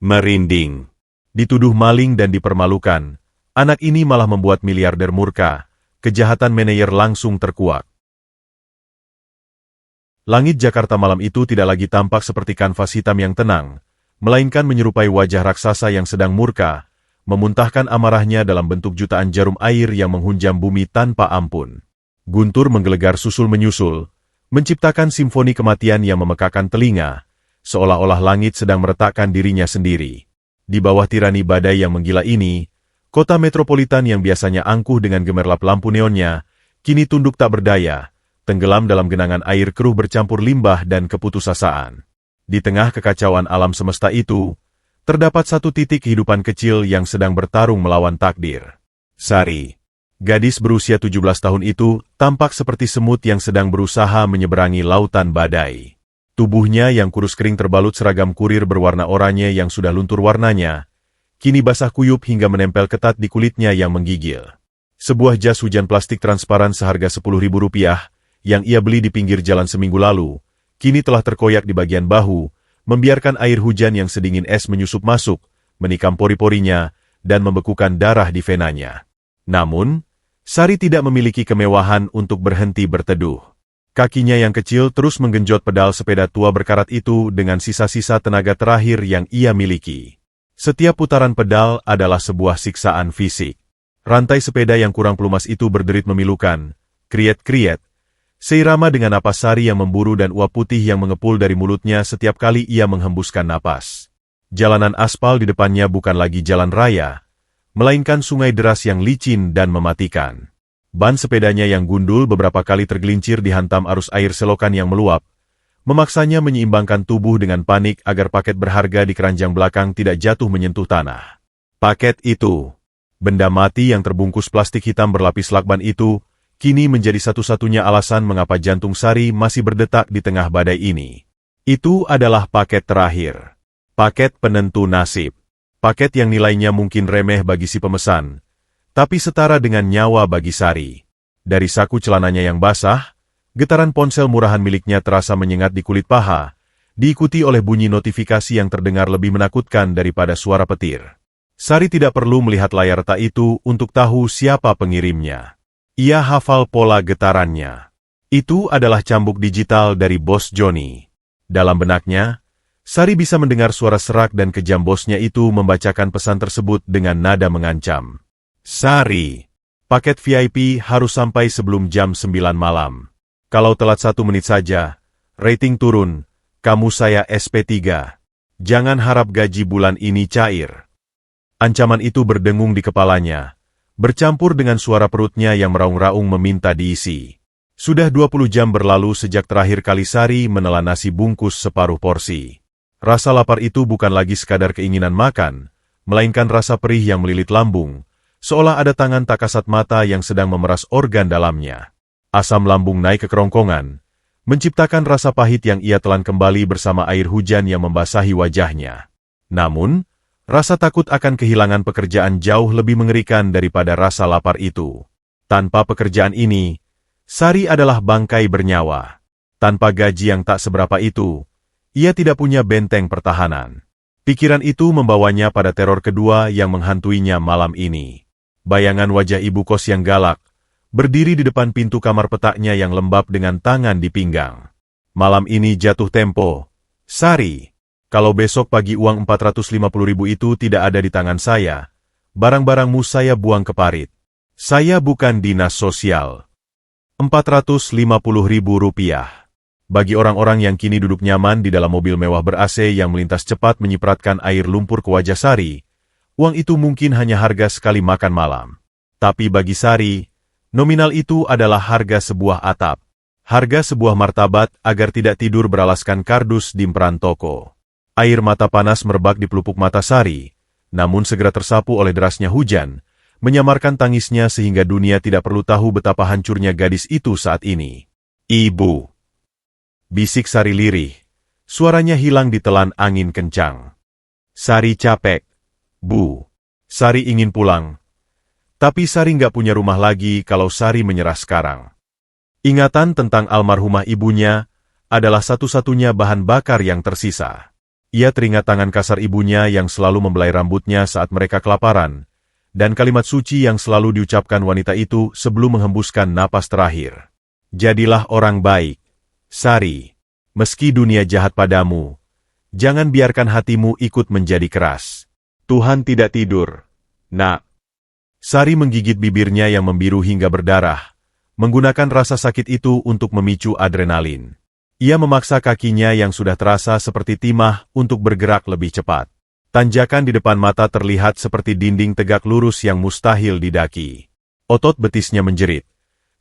Merinding. Dituduh maling dan dipermalukan, anak ini malah membuat miliarder murka. Kejahatan manajer langsung terkuak. Langit Jakarta malam itu tidak lagi tampak seperti kanvas hitam yang tenang, melainkan menyerupai wajah raksasa yang sedang murka, memuntahkan amarahnya dalam bentuk jutaan jarum air yang menghunjam bumi tanpa ampun. Guntur menggelegar susul menyusul, menciptakan simfoni kematian yang memekakan telinga, seolah-olah langit sedang meretakkan dirinya sendiri. Di bawah tirani badai yang menggila ini, kota metropolitan yang biasanya angkuh dengan gemerlap lampu neonnya, kini tunduk tak berdaya, tenggelam dalam genangan air keruh bercampur limbah dan keputusasaan. Di tengah kekacauan alam semesta itu, terdapat satu titik kehidupan kecil yang sedang bertarung melawan takdir. Sari, gadis berusia 17 tahun itu, tampak seperti semut yang sedang berusaha menyeberangi lautan badai. Tubuhnya yang kurus kering terbalut seragam kurir berwarna oranye yang sudah luntur warnanya, kini basah kuyup hingga menempel ketat di kulitnya yang menggigil. Sebuah jas hujan plastik transparan seharga Rp10.000 yang ia beli di pinggir jalan seminggu lalu, kini telah terkoyak di bagian bahu, membiarkan air hujan yang sedingin es menyusup masuk, menikam pori-porinya, dan membekukan darah di venanya. Namun, Sari tidak memiliki kemewahan untuk berhenti berteduh. Kakinya yang kecil terus menggenjot pedal sepeda tua berkarat itu dengan sisa-sisa tenaga terakhir yang ia miliki. Setiap putaran pedal adalah sebuah siksaan fisik. Rantai sepeda yang kurang pelumas itu berderit memilukan, kriet-kriet, seirama dengan napas Sari yang memburu dan uap putih yang mengepul dari mulutnya setiap kali ia menghembuskan napas. Jalanan aspal di depannya bukan lagi jalan raya, melainkan sungai deras yang licin dan mematikan. Ban sepedanya yang gundul beberapa kali tergelincir dihantam arus air selokan yang meluap, memaksanya menyeimbangkan tubuh dengan panik agar paket berharga di keranjang belakang tidak jatuh menyentuh tanah. Paket itu, benda mati yang terbungkus plastik hitam berlapis lakban itu, kini menjadi satu-satunya alasan mengapa jantung Sari masih berdetak di tengah badai ini. Itu adalah paket terakhir. Paket penentu nasib. Paket yang nilainya mungkin remeh bagi si pemesan, tapi setara dengan nyawa bagi Sari. Dari saku celananya yang basah, getaran ponsel murahan miliknya terasa menyengat di kulit paha, diikuti oleh bunyi notifikasi yang terdengar lebih menakutkan daripada suara petir. Sari tidak perlu melihat layar retak itu untuk tahu siapa pengirimnya. Ia hafal pola getarannya. Itu adalah cambuk digital dari bos Johnny. Dalam benaknya, Sari bisa mendengar suara serak dan kejam bosnya itu membacakan pesan tersebut dengan nada mengancam. Sari, paket VIP harus sampai sebelum jam 9 malam. Kalau telat 1 menit saja, rating turun, kamu saya SP3. Jangan harap gaji bulan ini cair. Ancaman itu berdengung di kepalanya, bercampur dengan suara perutnya yang meraung-raung meminta diisi. Sudah 20 jam berlalu sejak terakhir kali Sari menelan nasi bungkus separuh porsi. Rasa lapar itu bukan lagi sekadar keinginan makan, melainkan rasa perih yang melilit lambung, seolah ada tangan tak kasat mata yang sedang memeras organ dalamnya. Asam lambung naik ke kerongkongan, menciptakan rasa pahit yang ia telan kembali bersama air hujan yang membasahi wajahnya. Namun, rasa takut akan kehilangan pekerjaan jauh lebih mengerikan daripada rasa lapar itu. Tanpa pekerjaan ini, Sari adalah bangkai bernyawa. Tanpa gaji yang tak seberapa itu, ia tidak punya benteng pertahanan. Pikiran itu membawanya pada teror kedua yang menghantuinya malam ini. Bayangan wajah ibu kos yang galak, berdiri di depan pintu kamar petaknya yang lembab dengan tangan di pinggang. Malam ini jatuh tempo. Sari, kalau besok pagi uang 450.000 itu tidak ada di tangan saya, barang-barangmu saya buang ke parit. Saya bukan dinas sosial. Rp450.000. Bagi orang-orang yang kini duduk nyaman di dalam mobil mewah ber-AC yang melintas cepat menyipratkan air lumpur ke wajah Sari, uang itu mungkin hanya harga sekali makan malam. Tapi bagi Sari, nominal itu adalah harga sebuah atap, harga sebuah martabat agar tidak tidur beralaskan kardus di emperan toko. Air mata panas merebak di pelupuk mata Sari, namun segera tersapu oleh derasnya hujan, menyamarkan tangisnya sehingga dunia tidak perlu tahu betapa hancurnya gadis itu saat ini. Ibu, bisik Sari lirih, suaranya hilang ditelan angin kencang. Sari capek, Bu. Sari ingin pulang. Tapi Sari nggak punya rumah lagi kalau Sari menyerah sekarang. Ingatan tentang almarhumah ibunya adalah satu-satunya bahan bakar yang tersisa. Ia teringat tangan kasar ibunya yang selalu membelai rambutnya saat mereka kelaparan, dan kalimat suci yang selalu diucapkan wanita itu sebelum menghembuskan napas terakhir. Jadilah orang baik, Sari. Meski dunia jahat padamu, jangan biarkan hatimu ikut menjadi keras. Tuhan tidak tidur, nak. Sari menggigit bibirnya yang membiru hingga berdarah, menggunakan rasa sakit itu untuk memicu adrenalin. Ia memaksa kakinya yang sudah terasa seperti timah untuk bergerak lebih cepat. Tanjakan di depan mata terlihat seperti dinding tegak lurus yang mustahil didaki. Otot betisnya menjerit.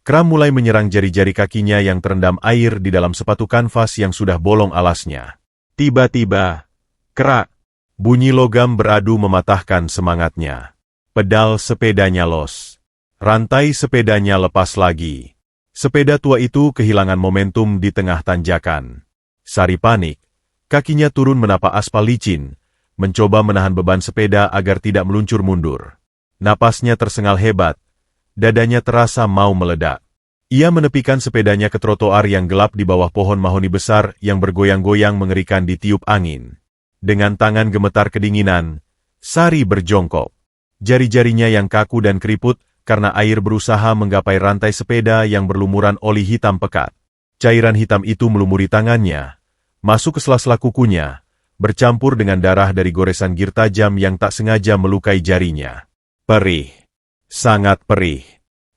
Kram mulai menyerang jari-jari kakinya yang terendam air di dalam sepatu kanvas yang sudah bolong alasnya. Tiba-tiba, kerak, bunyi logam beradu mematahkan semangatnya. Pedal sepedanya los. Rantai sepedanya lepas lagi. Sepeda tua itu kehilangan momentum di tengah tanjakan. Sari panik. Kakinya turun menapa aspal licin, mencoba menahan beban sepeda agar tidak meluncur mundur. Napasnya tersengal hebat. Dadanya terasa mau meledak. Ia menepikan sepedanya ke trotoar yang gelap di bawah pohon mahoni besar yang bergoyang-goyang mengerikan ditiup angin. Dengan tangan gemetar kedinginan, Sari berjongkok. Jari-jarinya yang kaku dan keriput karena air berusaha menggapai rantai sepeda yang berlumuran oli hitam pekat. Cairan hitam itu melumuri tangannya, masuk ke sela-sela kukunya, bercampur dengan darah dari goresan gir tajam yang tak sengaja melukai jarinya. Perih. Sangat perih.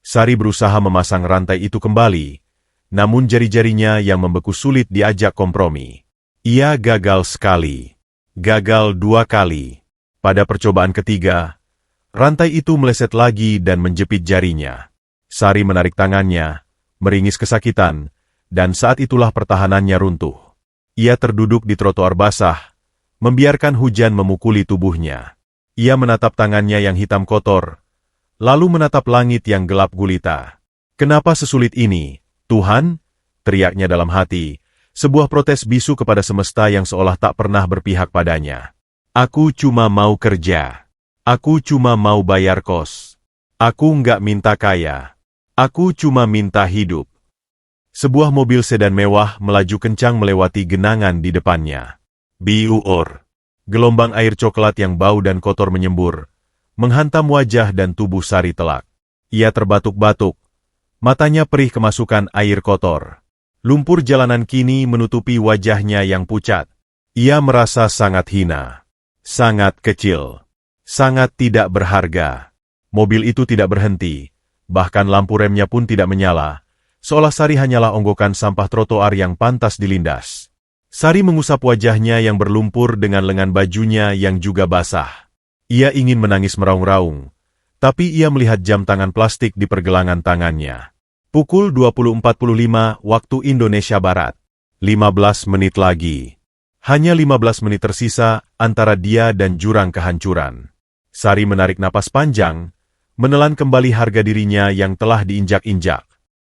Sari berusaha memasang rantai itu kembali, namun jari-jarinya yang membeku sulit diajak kompromi. Ia gagal sekali. Gagal 2 kali. Pada percobaan ketiga, rantai itu meleset lagi dan menjepit jarinya. Sari menarik tangannya, meringis kesakitan, dan saat itulah pertahanannya runtuh. Ia terduduk di trotoar basah, membiarkan hujan memukuli tubuhnya. Ia menatap tangannya yang hitam kotor, lalu menatap langit yang gelap gulita. Kenapa sesulit ini, Tuhan? Teriaknya dalam hati, sebuah protes bisu kepada semesta yang seolah tak pernah berpihak padanya. Aku cuma mau kerja. Aku cuma mau bayar kos. Aku nggak minta kaya. Aku cuma minta hidup. Sebuah mobil sedan mewah melaju kencang melewati genangan di depannya. Biuor. Gelombang air coklat yang bau dan kotor menyembur, menghantam wajah dan tubuh Sari telak. Ia terbatuk-batuk. Matanya perih kemasukan air kotor. Lumpur jalanan kini menutupi wajahnya yang pucat. Ia merasa sangat hina. Sangat kecil. Sangat tidak berharga. Mobil itu tidak berhenti, bahkan lampu remnya pun tidak menyala, seolah Sari hanyalah onggokan sampah trotoar yang pantas dilindas. Sari mengusap wajahnya yang berlumpur dengan lengan bajunya yang juga basah. Ia ingin menangis meraung-raung, tapi ia melihat jam tangan plastik di pergelangan tangannya. Pukul 20.45 waktu Indonesia Barat. 15 menit lagi. Hanya 15 menit tersisa antara dia dan jurang kehancuran. Sari menarik napas panjang, menelan kembali harga dirinya yang telah diinjak-injak.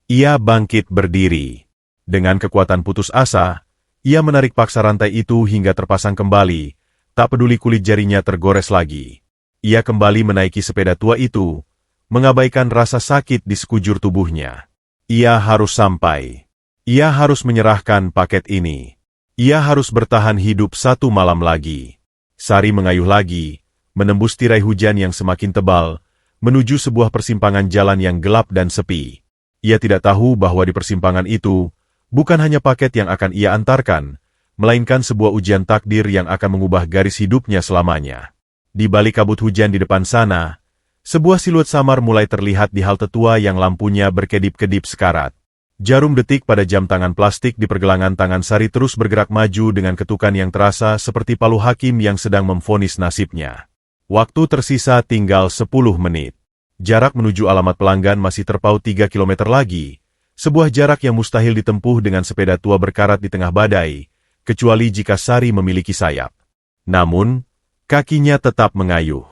Ia bangkit berdiri. Dengan kekuatan putus asa, ia menarik paksa rantai itu hingga terpasang kembali, tak peduli kulit jarinya tergores lagi. Ia kembali menaiki sepeda tua itu, mengabaikan rasa sakit di sekujur tubuhnya. Ia harus sampai. Ia harus menyerahkan paket ini. Ia harus bertahan hidup 1 malam lagi. Sari mengayuh lagi, menembus tirai hujan yang semakin tebal, menuju sebuah persimpangan jalan yang gelap dan sepi. Ia tidak tahu bahwa di persimpangan itu, bukan hanya paket yang akan ia antarkan, melainkan sebuah ujian takdir yang akan mengubah garis hidupnya selamanya. Di balik kabut hujan di depan sana, sebuah siluet samar mulai terlihat di halte tua yang lampunya berkedip-kedip sekarat. Jarum detik pada jam tangan plastik di pergelangan tangan Sari terus bergerak maju dengan ketukan yang terasa seperti palu hakim yang sedang memvonis nasibnya. Waktu tersisa tinggal 10 menit. Jarak menuju alamat pelanggan masih terpaut 3 km lagi, sebuah jarak yang mustahil ditempuh dengan sepeda tua berkarat di tengah badai, kecuali jika Sari memiliki sayap. Namun, kakinya tetap mengayuh.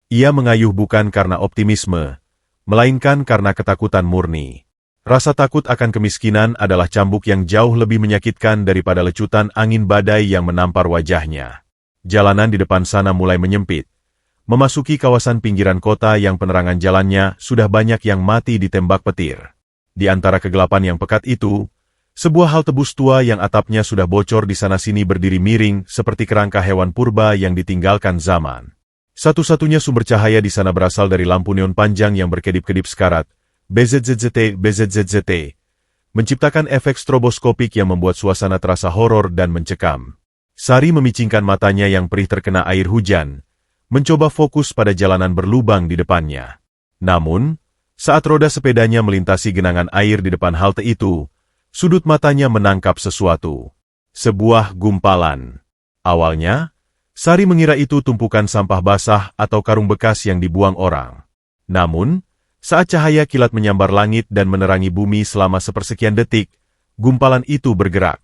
Ia mengayuh bukan karena optimisme, melainkan karena ketakutan murni. Rasa takut akan kemiskinan adalah cambuk yang jauh lebih menyakitkan daripada lecutan angin badai yang menampar wajahnya. Jalanan di depan sana mulai menyempit. Memasuki kawasan pinggiran kota yang penerangan jalannya sudah banyak yang mati ditembak petir. Di antara kegelapan yang pekat itu, Sebuah halte bus tua yang atapnya sudah bocor di sana-sini berdiri miring seperti kerangka hewan purba yang ditinggalkan zaman. Satu-satunya sumber cahaya di sana berasal dari lampu neon panjang yang berkedip-kedip sekarat, BZZZT, menciptakan efek stroboskopik yang membuat suasana terasa horor dan mencekam. Sari memicingkan matanya yang perih terkena air hujan, mencoba fokus pada jalanan berlubang di depannya. Namun, saat roda sepedanya melintasi genangan air di depan halte itu, sudut matanya menangkap sesuatu. Sebuah gumpalan. Awalnya, Sari mengira itu tumpukan sampah basah atau karung bekas yang dibuang orang. Namun, saat cahaya kilat menyambar langit dan menerangi bumi selama sepersekian detik, gumpalan itu bergerak.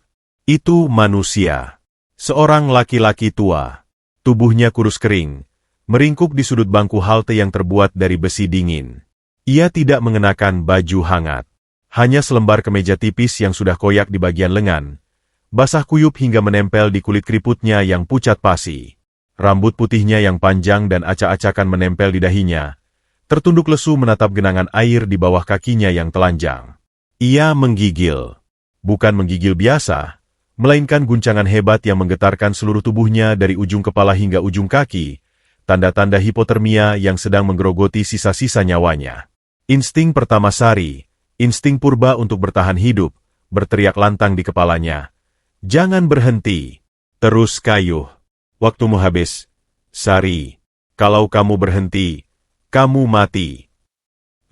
Itu manusia. Seorang laki-laki tua. Tubuhnya kurus kering, meringkuk di sudut bangku halte yang terbuat dari besi dingin. Ia tidak mengenakan baju hangat. Hanya selembar kemeja tipis yang sudah koyak di bagian lengan, basah kuyup hingga menempel di kulit keriputnya yang pucat pasi. Rambut putihnya yang panjang dan acak-acakan menempel di dahinya, tertunduk lesu menatap genangan air di bawah kakinya yang telanjang. Ia menggigil. Bukan menggigil biasa, melainkan guncangan hebat yang menggetarkan seluruh tubuhnya dari ujung kepala hingga ujung kaki, tanda-tanda hipotermia yang sedang menggerogoti sisa-sisa nyawanya. Insting pertama Sari, insting purba untuk bertahan hidup, berteriak lantang di kepalanya. Jangan berhenti. Terus kayuh. Waktumu habis. Sari, kalau kamu berhenti, kamu mati.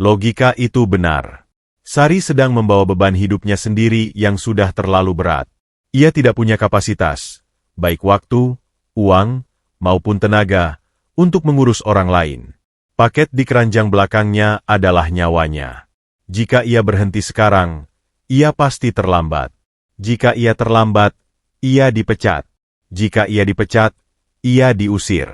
Logika itu benar. Sari sedang membawa beban hidupnya sendiri yang sudah terlalu berat. Ia tidak punya kapasitas, baik waktu, uang, maupun tenaga, untuk mengurus orang lain. Paket di keranjang belakangnya adalah nyawanya. Jika ia berhenti sekarang, ia pasti terlambat. Jika ia terlambat, ia dipecat. Jika ia dipecat, ia diusir.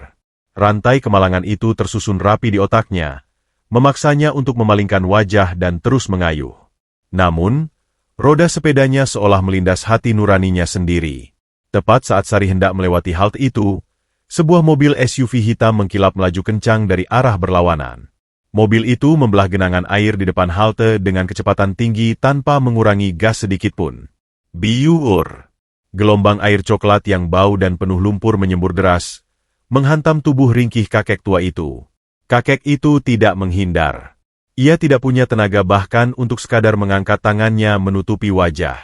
Rantai kemalangan itu tersusun rapi di otaknya, memaksanya untuk memalingkan wajah dan terus mengayuh. Namun, roda sepedanya seolah melindas hati nuraninya sendiri. Tepat saat Sari hendak melewati halte itu, sebuah mobil SUV hitam mengkilap melaju kencang dari arah berlawanan. Mobil itu membelah genangan air di depan halte dengan kecepatan tinggi tanpa mengurangi gas sedikitpun. Biur. Gelombang air coklat yang bau dan penuh lumpur menyembur deras, menghantam tubuh ringkih kakek tua itu. Kakek itu tidak menghindar. Ia tidak punya tenaga bahkan untuk sekadar mengangkat tangannya menutupi wajah.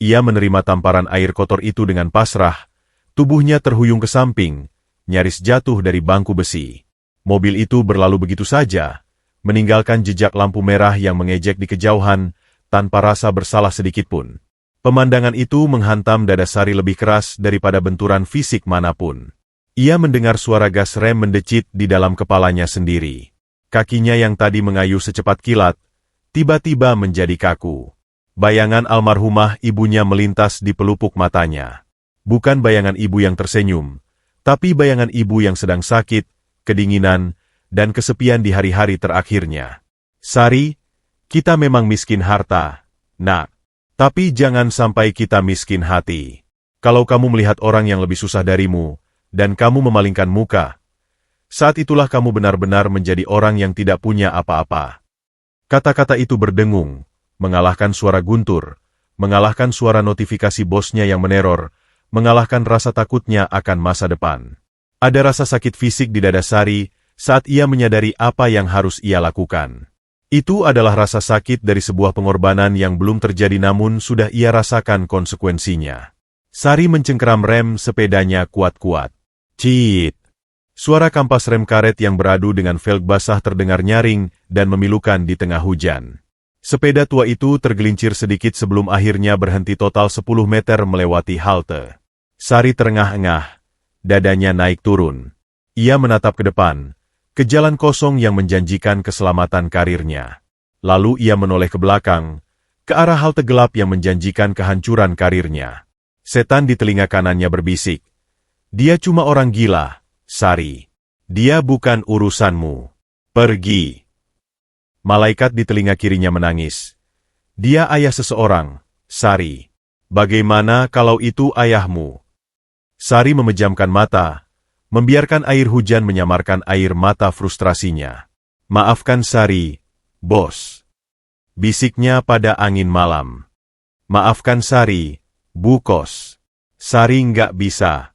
Ia menerima tamparan air kotor itu dengan pasrah, tubuhnya terhuyung ke samping, nyaris jatuh dari bangku besi. Mobil itu berlalu begitu saja, meninggalkan jejak lampu merah yang mengejek di kejauhan, tanpa rasa bersalah sedikitpun. Pemandangan itu menghantam dada Sari lebih keras daripada benturan fisik manapun. Ia mendengar suara gas rem mendecit di dalam kepalanya sendiri. Kakinya yang tadi mengayuh secepat kilat, tiba-tiba menjadi kaku. Bayangan almarhumah ibunya melintas di pelupuk matanya. Bukan bayangan ibu yang tersenyum, tapi bayangan ibu yang sedang sakit, kedinginan, dan kesepian di hari-hari terakhirnya. Sari, kita memang miskin harta, nak. Tapi jangan sampai kita miskin hati. Kalau kamu melihat orang yang lebih susah darimu, dan kamu memalingkan muka, saat itulah kamu benar-benar menjadi orang yang tidak punya apa-apa. Kata-kata itu berdengung, mengalahkan suara guntur, mengalahkan suara notifikasi bosnya yang meneror, mengalahkan rasa takutnya akan masa depan. Ada rasa sakit fisik di dada Sari saat ia menyadari apa yang harus ia lakukan. Itu adalah rasa sakit dari sebuah pengorbanan yang belum terjadi namun sudah ia rasakan konsekuensinya. Sari mencengkeram rem sepedanya kuat-kuat. Ciit! Suara kampas rem karet yang beradu dengan velg basah terdengar nyaring dan memilukan di tengah hujan. Sepeda tua itu tergelincir sedikit sebelum akhirnya berhenti total 10 meter melewati halte. Sari terengah-engah, dadanya naik turun. Ia menatap ke depan, ke jalan kosong yang menjanjikan keselamatan karirnya. Lalu ia menoleh ke belakang, ke arah halte gelap yang menjanjikan kehancuran karirnya. Setan di telinga kanannya berbisik. Dia cuma orang gila, Sari. Dia bukan urusanmu. Pergi. Malaikat di telinga kirinya menangis. Dia ayah seseorang, Sari. Bagaimana kalau itu ayahmu? Sari memejamkan mata, membiarkan air hujan menyamarkan air mata frustrasinya. Maafkan Sari, bos. Bisiknya pada angin malam. Maafkan Sari, Bu Kos. Sari nggak bisa.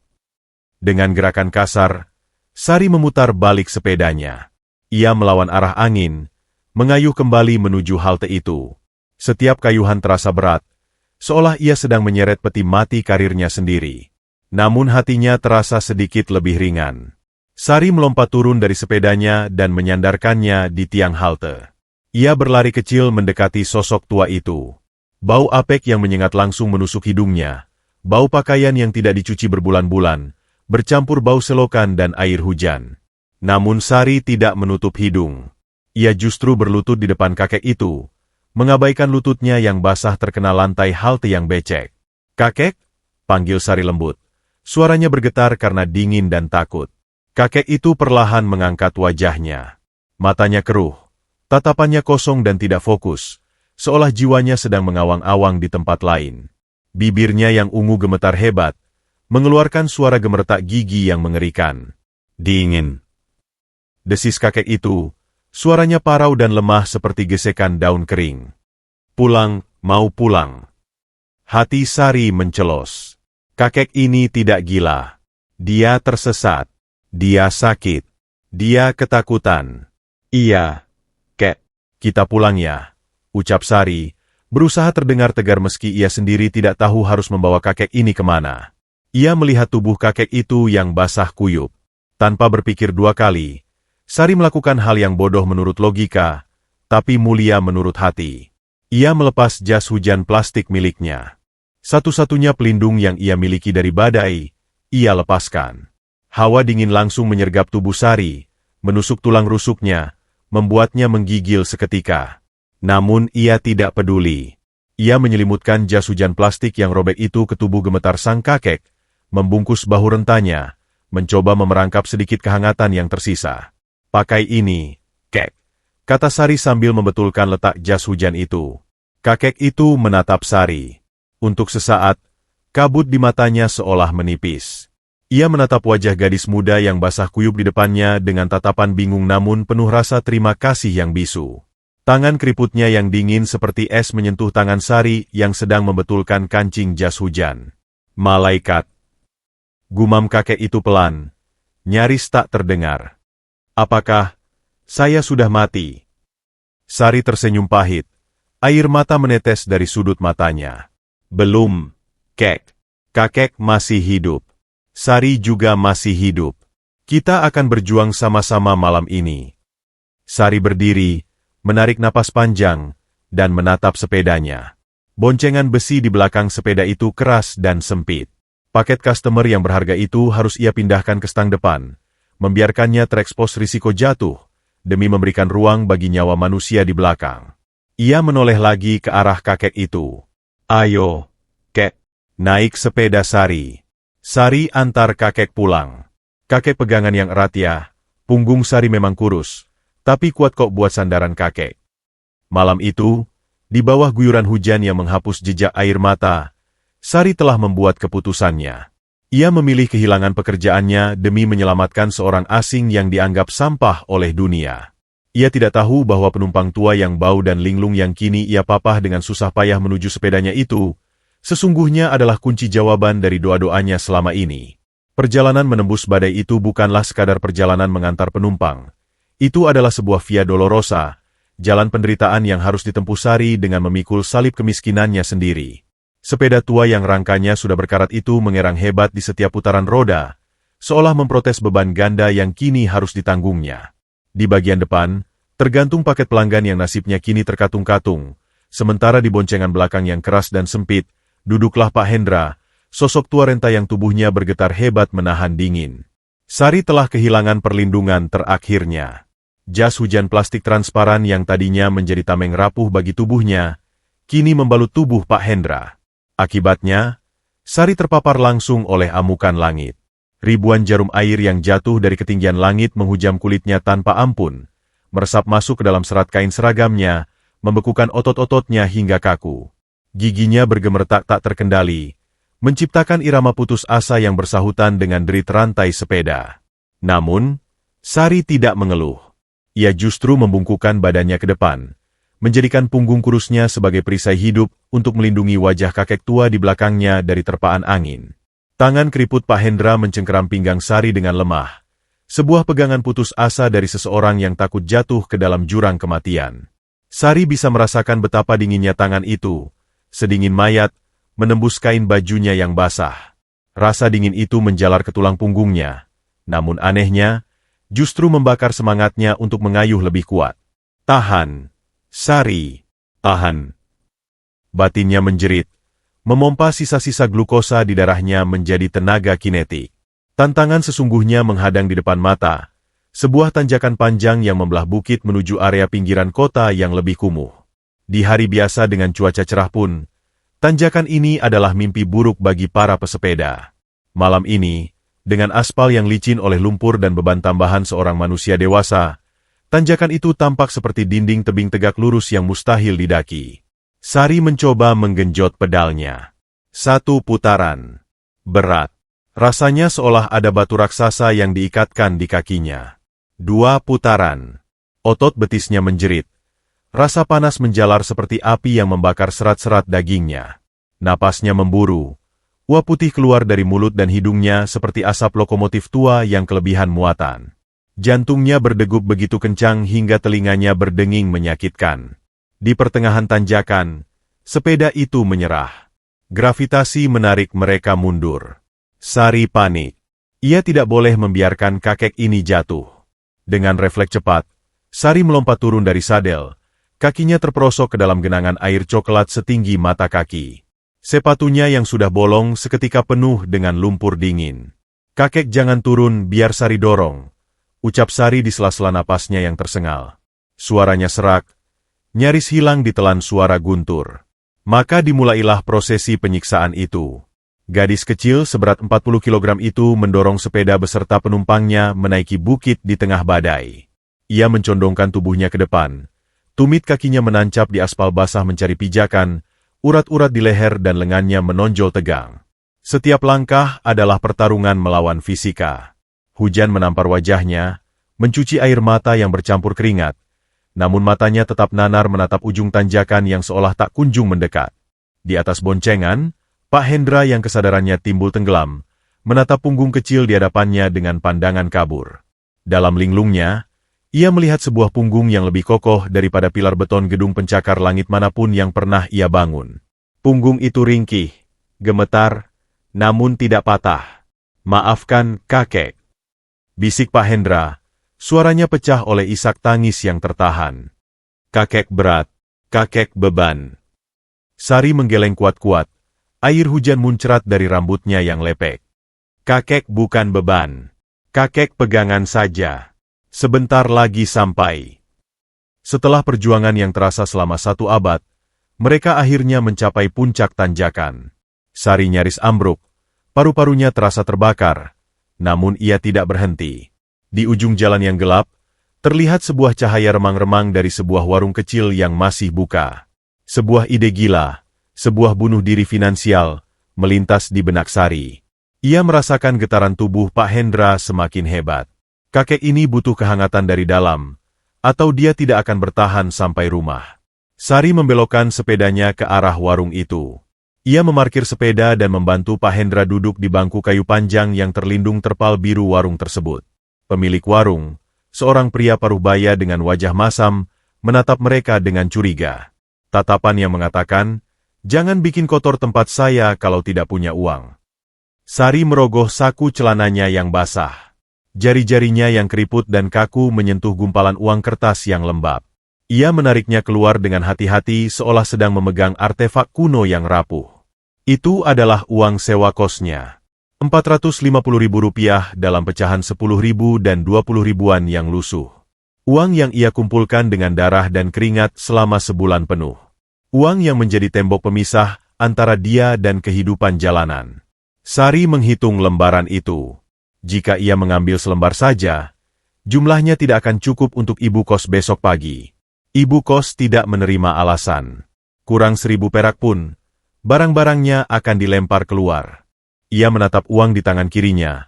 Dengan gerakan kasar, Sari memutar balik sepedanya. Ia melawan arah angin, mengayuh kembali menuju halte itu. Setiap kayuhan terasa berat, seolah ia sedang menyeret peti mati karirnya sendiri. Namun hatinya terasa sedikit lebih ringan. Sari melompat turun dari sepedanya dan menyandarkannya di tiang halte. Ia berlari kecil mendekati sosok tua itu. Bau apek yang menyengat langsung menusuk hidungnya. Bau pakaian yang tidak dicuci berbulan-bulan, bercampur bau selokan dan air hujan. Namun Sari tidak menutup hidung. Ia justru berlutut di depan kakek itu, mengabaikan lututnya yang basah terkena lantai halte yang becek. "Kakek?" panggil Sari lembut. Suaranya bergetar karena dingin dan takut. Kakek itu perlahan mengangkat wajahnya. Matanya keruh, tatapannya kosong dan tidak fokus, seolah jiwanya sedang mengawang-awang di tempat lain. Bibirnya yang ungu gemetar hebat, mengeluarkan suara gemertak gigi yang mengerikan. "Dingin," desis kakek itu, suaranya parau dan lemah seperti gesekan daun kering. "Pulang, mau pulang." Hati Sari mencelos. Kakek ini tidak gila. Dia tersesat. Dia sakit. Dia ketakutan. "Iya, Kek. Kita pulang ya," ucap Sari, berusaha terdengar tegar meski ia sendiri tidak tahu harus membawa kakek ini kemana. Ia melihat tubuh kakek itu yang basah kuyup. Tanpa berpikir dua kali, Sari melakukan hal yang bodoh menurut logika, tapi mulia menurut hati. Ia melepas jas hujan plastik miliknya. Satu-satunya pelindung yang ia miliki dari badai, ia lepaskan. Hawa dingin langsung menyergap tubuh Sari, menusuk tulang rusuknya, membuatnya menggigil seketika. Namun ia tidak peduli. Ia menyelimutkan jas hujan plastik yang robek itu ke tubuh gemetar sang kakek, membungkus bahu rentanya, mencoba memerangkap sedikit kehangatan yang tersisa. "Pakai ini, Kek," kata Sari sambil membetulkan letak jas hujan itu. Kakek itu menatap Sari. Untuk sesaat, kabut di matanya seolah menipis. Ia menatap wajah gadis muda yang basah kuyup di depannya dengan tatapan bingung namun penuh rasa terima kasih yang bisu. Tangan keriputnya yang dingin seperti es menyentuh tangan Sari yang sedang membetulkan kancing jas hujan. "Malaikat," gumam kakek itu pelan, nyaris tak terdengar. "Apakah saya sudah mati?" Sari tersenyum pahit. Air mata menetes dari sudut matanya. "Belum, Kek. Kakek masih hidup. Sari juga masih hidup. Kita akan berjuang sama-sama malam ini." Sari berdiri, menarik napas panjang, dan menatap sepedanya. Boncengan besi di belakang sepeda itu keras dan sempit. Paket customer yang berharga itu harus ia pindahkan ke stang depan, membiarkannya terekspos risiko jatuh, demi memberikan ruang bagi nyawa manusia di belakang. Ia menoleh lagi ke arah kakek itu. "Ayo, Kek, naik sepeda Sari." Sari antar kakek pulang. Kakek pegangan yang erat ya, punggung Sari memang kurus, tapi kuat kok buat sandaran kakek. Malam itu, di bawah guyuran hujan yang menghapus jejak air mata, Sari telah membuat keputusannya. Ia memilih kehilangan pekerjaannya demi menyelamatkan seorang asing yang dianggap sampah oleh dunia. Ia tidak tahu bahwa penumpang tua yang bau dan linglung yang kini ia papah dengan susah payah menuju sepedanya itu, sesungguhnya adalah kunci jawaban dari doa-doanya selama ini. Perjalanan menembus badai itu bukanlah sekadar perjalanan mengantar penumpang. Itu adalah sebuah via dolorosa, jalan penderitaan yang harus ditempuh Sari dengan memikul salib kemiskinannya sendiri. Sepeda tua yang rangkanya sudah berkarat itu mengerang hebat di setiap putaran roda, seolah memprotes beban ganda yang kini harus ditanggungnya. Di bagian depan, tergantung paket pelanggan yang nasibnya kini terkatung-katung, sementara di boncengan belakang yang keras dan sempit, duduklah Pak Hendra, sosok tua renta yang tubuhnya bergetar hebat menahan dingin. Sari telah kehilangan perlindungan terakhirnya. Jas hujan plastik transparan yang tadinya menjadi tameng rapuh bagi tubuhnya, kini membalut tubuh Pak Hendra. Akibatnya, Sari terpapar langsung oleh amukan langit. Ribuan jarum air yang jatuh dari ketinggian langit menghujam kulitnya tanpa ampun, meresap masuk ke dalam serat kain seragamnya, membekukan otot-ototnya hingga kaku. Giginya bergemertak tak terkendali, menciptakan irama putus asa yang bersahutan dengan derit rantai sepeda. Namun, Sari tidak mengeluh. Ia justru membungkukkan badannya ke depan, menjadikan punggung kurusnya sebagai perisai hidup untuk melindungi wajah kakek tua di belakangnya dari terpaan angin. Tangan keriput Pak Hendra mencengkeram pinggang Sari dengan lemah. Sebuah pegangan putus asa dari seseorang yang takut jatuh ke dalam jurang kematian. Sari bisa merasakan betapa dinginnya tangan itu, sedingin mayat, menembus kain bajunya yang basah. Rasa dingin itu menjalar ke tulang punggungnya. Namun anehnya, justru membakar semangatnya untuk mengayuh lebih kuat. Tahan, Sari, tahan. Batinnya menjerit, memompa sisa-sisa glukosa di darahnya menjadi tenaga kinetik. Tantangan sesungguhnya menghadang di depan mata, sebuah tanjakan panjang yang membelah bukit menuju area pinggiran kota yang lebih kumuh. Di hari biasa dengan cuaca cerah pun, tanjakan ini adalah mimpi buruk bagi para pesepeda. Malam ini, dengan aspal yang licin oleh lumpur dan beban tambahan seorang manusia dewasa, tanjakan itu tampak seperti dinding tebing tegak lurus yang mustahil didaki. Sari mencoba menggenjot pedalnya. 1 putaran. Berat. Rasanya seolah ada batu raksasa yang diikatkan di kakinya. 2 putaran. Otot betisnya menjerit. Rasa panas menjalar seperti api yang membakar serat-serat dagingnya. Napasnya memburu. Uap putih keluar dari mulut dan hidungnya seperti asap lokomotif tua yang kelebihan muatan. Jantungnya berdegup begitu kencang hingga telinganya berdenging menyakitkan. Di pertengahan tanjakan, sepeda itu menyerah. Gravitasi menarik mereka mundur. Sari panik. Ia tidak boleh membiarkan kakek ini jatuh. Dengan refleks cepat, Sari melompat turun dari sadel. Kakinya terperosok ke dalam genangan air coklat setinggi mata kaki. Sepatunya yang sudah bolong seketika penuh dengan lumpur dingin. "Kakek jangan turun, biar Sari dorong," ucap Sari di sela-sela napasnya yang tersengal. Suaranya serak, nyaris hilang ditelan suara guntur. Maka dimulailah prosesi penyiksaan itu. Gadis kecil seberat 40 kg itu mendorong sepeda beserta penumpangnya menaiki bukit di tengah badai. Ia mencondongkan tubuhnya ke depan. Tumit kakinya menancap di aspal basah mencari pijakan, urat-urat di leher dan lengannya menonjol tegang. Setiap langkah adalah pertarungan melawan fisika. Hujan menampar wajahnya, mencuci air mata yang bercampur keringat, namun matanya tetap nanar menatap ujung tanjakan yang seolah tak kunjung mendekat. Di atas boncengan, Pak Hendra yang kesadarannya timbul tenggelam, menatap punggung kecil di hadapannya dengan pandangan kabur. Dalam linglungnya, ia melihat sebuah punggung yang lebih kokoh daripada pilar beton gedung pencakar langit manapun yang pernah ia bangun. Punggung itu ringkih, gemetar, namun tidak patah. "Maafkan, kakek," bisik Pak Hendra. Suaranya pecah oleh isak tangis yang tertahan. "Kakek berat, kakek beban." Sari menggeleng kuat-kuat. Air hujan muncrat dari rambutnya yang lepek. "Kakek bukan beban. Kakek pegangan saja. Sebentar lagi sampai." Setelah perjuangan yang terasa selama 1 abad, mereka akhirnya mencapai puncak tanjakan. Sari nyaris ambruk. Paru-parunya terasa terbakar. Namun ia tidak berhenti. Di ujung jalan yang gelap, terlihat sebuah cahaya remang-remang dari sebuah warung kecil yang masih buka. Sebuah ide gila, sebuah bunuh diri finansial, melintas di benak Sari. Ia merasakan getaran tubuh Pak Hendra semakin hebat. Kakek ini butuh kehangatan dari dalam, atau dia tidak akan bertahan sampai rumah. Sari membelokkan sepedanya ke arah warung itu. Ia memarkir sepeda dan membantu Pak Hendra duduk di bangku kayu panjang yang terlindung terpal biru warung tersebut. Pemilik warung, seorang pria paruh baya dengan wajah masam, menatap mereka dengan curiga. Tatapan yang mengatakan, "Jangan bikin kotor tempat saya kalau tidak punya uang." Sari merogoh saku celananya yang basah. Jari-jarinya yang keriput dan kaku menyentuh gumpalan uang kertas yang lembab. Ia menariknya keluar dengan hati-hati seolah sedang memegang artefak kuno yang rapuh. Itu adalah uang sewa kosnya. Rp450.000 dalam pecahan 10.000 dan 20.000-an yang lusuh. Uang yang ia kumpulkan dengan darah dan keringat selama sebulan penuh. Uang yang menjadi tembok pemisah antara dia dan kehidupan jalanan. Sari menghitung lembaran itu. Jika ia mengambil selembar saja, jumlahnya tidak akan cukup untuk ibu kos besok pagi. Ibu kos tidak menerima alasan. Kurang 1.000 perak pun, barang-barangnya akan dilempar keluar. Ia menatap uang di tangan kirinya,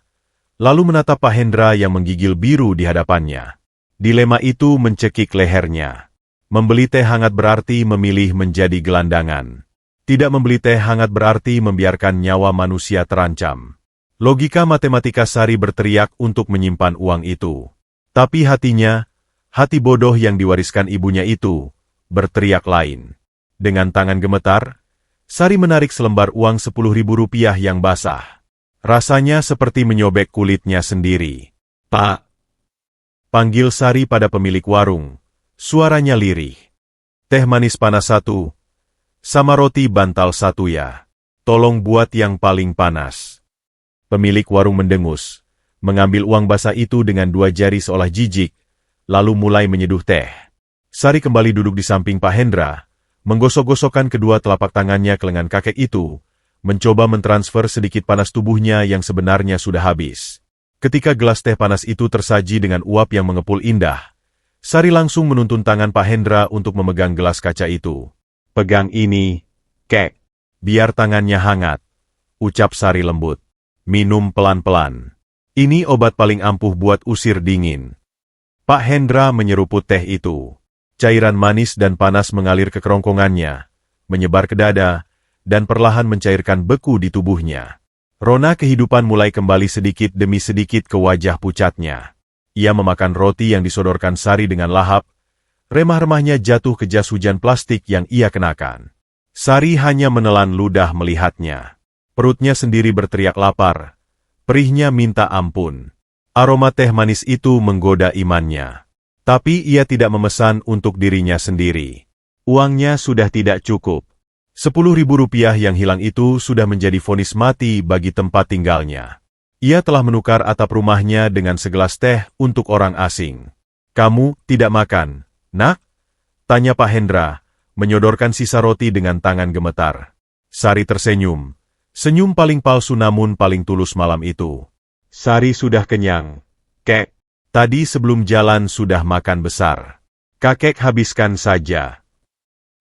lalu menatap Pak Hendra yang menggigil biru di hadapannya. Dilema itu mencekik lehernya. Membeli teh hangat berarti memilih menjadi gelandangan. Tidak membeli teh hangat berarti membiarkan nyawa manusia terancam. Logika matematika Sari berteriak untuk menyimpan uang itu. Tapi hatinya, hati bodoh yang diwariskan ibunya itu, berteriak lain. Dengan tangan gemetar, Sari menarik selembar uang Rp10.000 yang basah. Rasanya seperti menyobek kulitnya sendiri. "Pak!" panggil Sari pada pemilik warung. Suaranya lirih. "Teh manis panas 1, sama roti bantal 1 ya. Tolong buat yang paling panas." Pemilik warung mendengus, mengambil uang basah itu dengan 2 jari seolah jijik, lalu mulai menyeduh teh. Sari kembali duduk di samping Pak Hendra, menggosok-gosokkan kedua telapak tangannya ke lengan kakek itu, mencoba mentransfer sedikit panas tubuhnya yang sebenarnya sudah habis. Ketika gelas teh panas itu tersaji dengan uap yang mengepul indah, Sari langsung menuntun tangan Pak Hendra untuk memegang gelas kaca itu. "Pegang ini, kek, biar tangannya hangat," ucap Sari lembut. "Minum pelan-pelan. Ini obat paling ampuh buat usir dingin." Pak Hendra menyeruput teh itu. Cairan manis dan panas mengalir ke kerongkongannya, menyebar ke dada, dan perlahan mencairkan beku di tubuhnya. Rona kehidupan mulai kembali sedikit demi sedikit ke wajah pucatnya. Ia memakan roti yang disodorkan Sari dengan lahap, remah-remahnya jatuh ke jas hujan plastik yang ia kenakan. Sari hanya menelan ludah melihatnya. Perutnya sendiri berteriak lapar, perihnya minta ampun. Aroma teh manis itu menggoda imannya. Tapi ia tidak memesan untuk dirinya sendiri. Uangnya sudah tidak cukup. Rp10.000 yang hilang itu sudah menjadi vonis mati bagi tempat tinggalnya. Ia telah menukar atap rumahnya dengan segelas teh untuk orang asing. "Kamu tidak makan, nak?" tanya Pak Hendra, menyodorkan sisa roti dengan tangan gemetar. Sari tersenyum. Senyum paling palsu namun paling tulus malam itu. "Sari sudah kenyang, kek. Tadi sebelum jalan sudah makan besar. Kakek habiskan saja."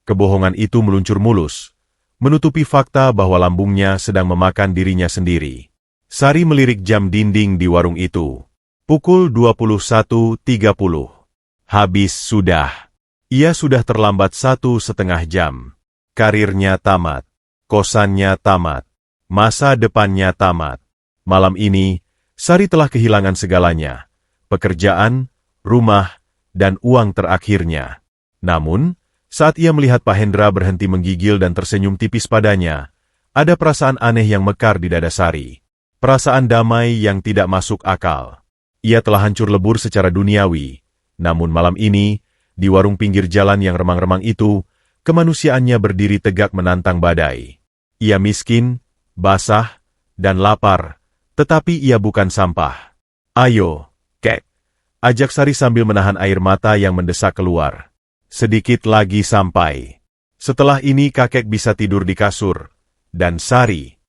Kebohongan itu meluncur mulus, menutupi fakta bahwa lambungnya sedang memakan dirinya sendiri. Sari melirik jam dinding di warung itu. Pukul 21.30. Habis sudah. Ia sudah terlambat 1,5 jam. Karirnya tamat. Kosannya tamat. Masa depannya tamat. Malam ini, Sari telah kehilangan segalanya. Pekerjaan, rumah, dan uang terakhirnya. Namun, saat ia melihat Pak Hendra berhenti menggigil dan tersenyum tipis padanya, ada perasaan aneh yang mekar di dada Sari. Perasaan damai yang tidak masuk akal. Ia telah hancur lebur secara duniawi. Namun malam ini, di warung pinggir jalan yang remang-remang itu, kemanusiaannya berdiri tegak menantang badai. Ia miskin, basah, dan lapar, tetapi ia bukan sampah. "Ayo, kek," ajak Sari sambil menahan air mata yang mendesak keluar. "Sedikit lagi sampai. Setelah ini kakek bisa tidur di kasur." Dan Sari.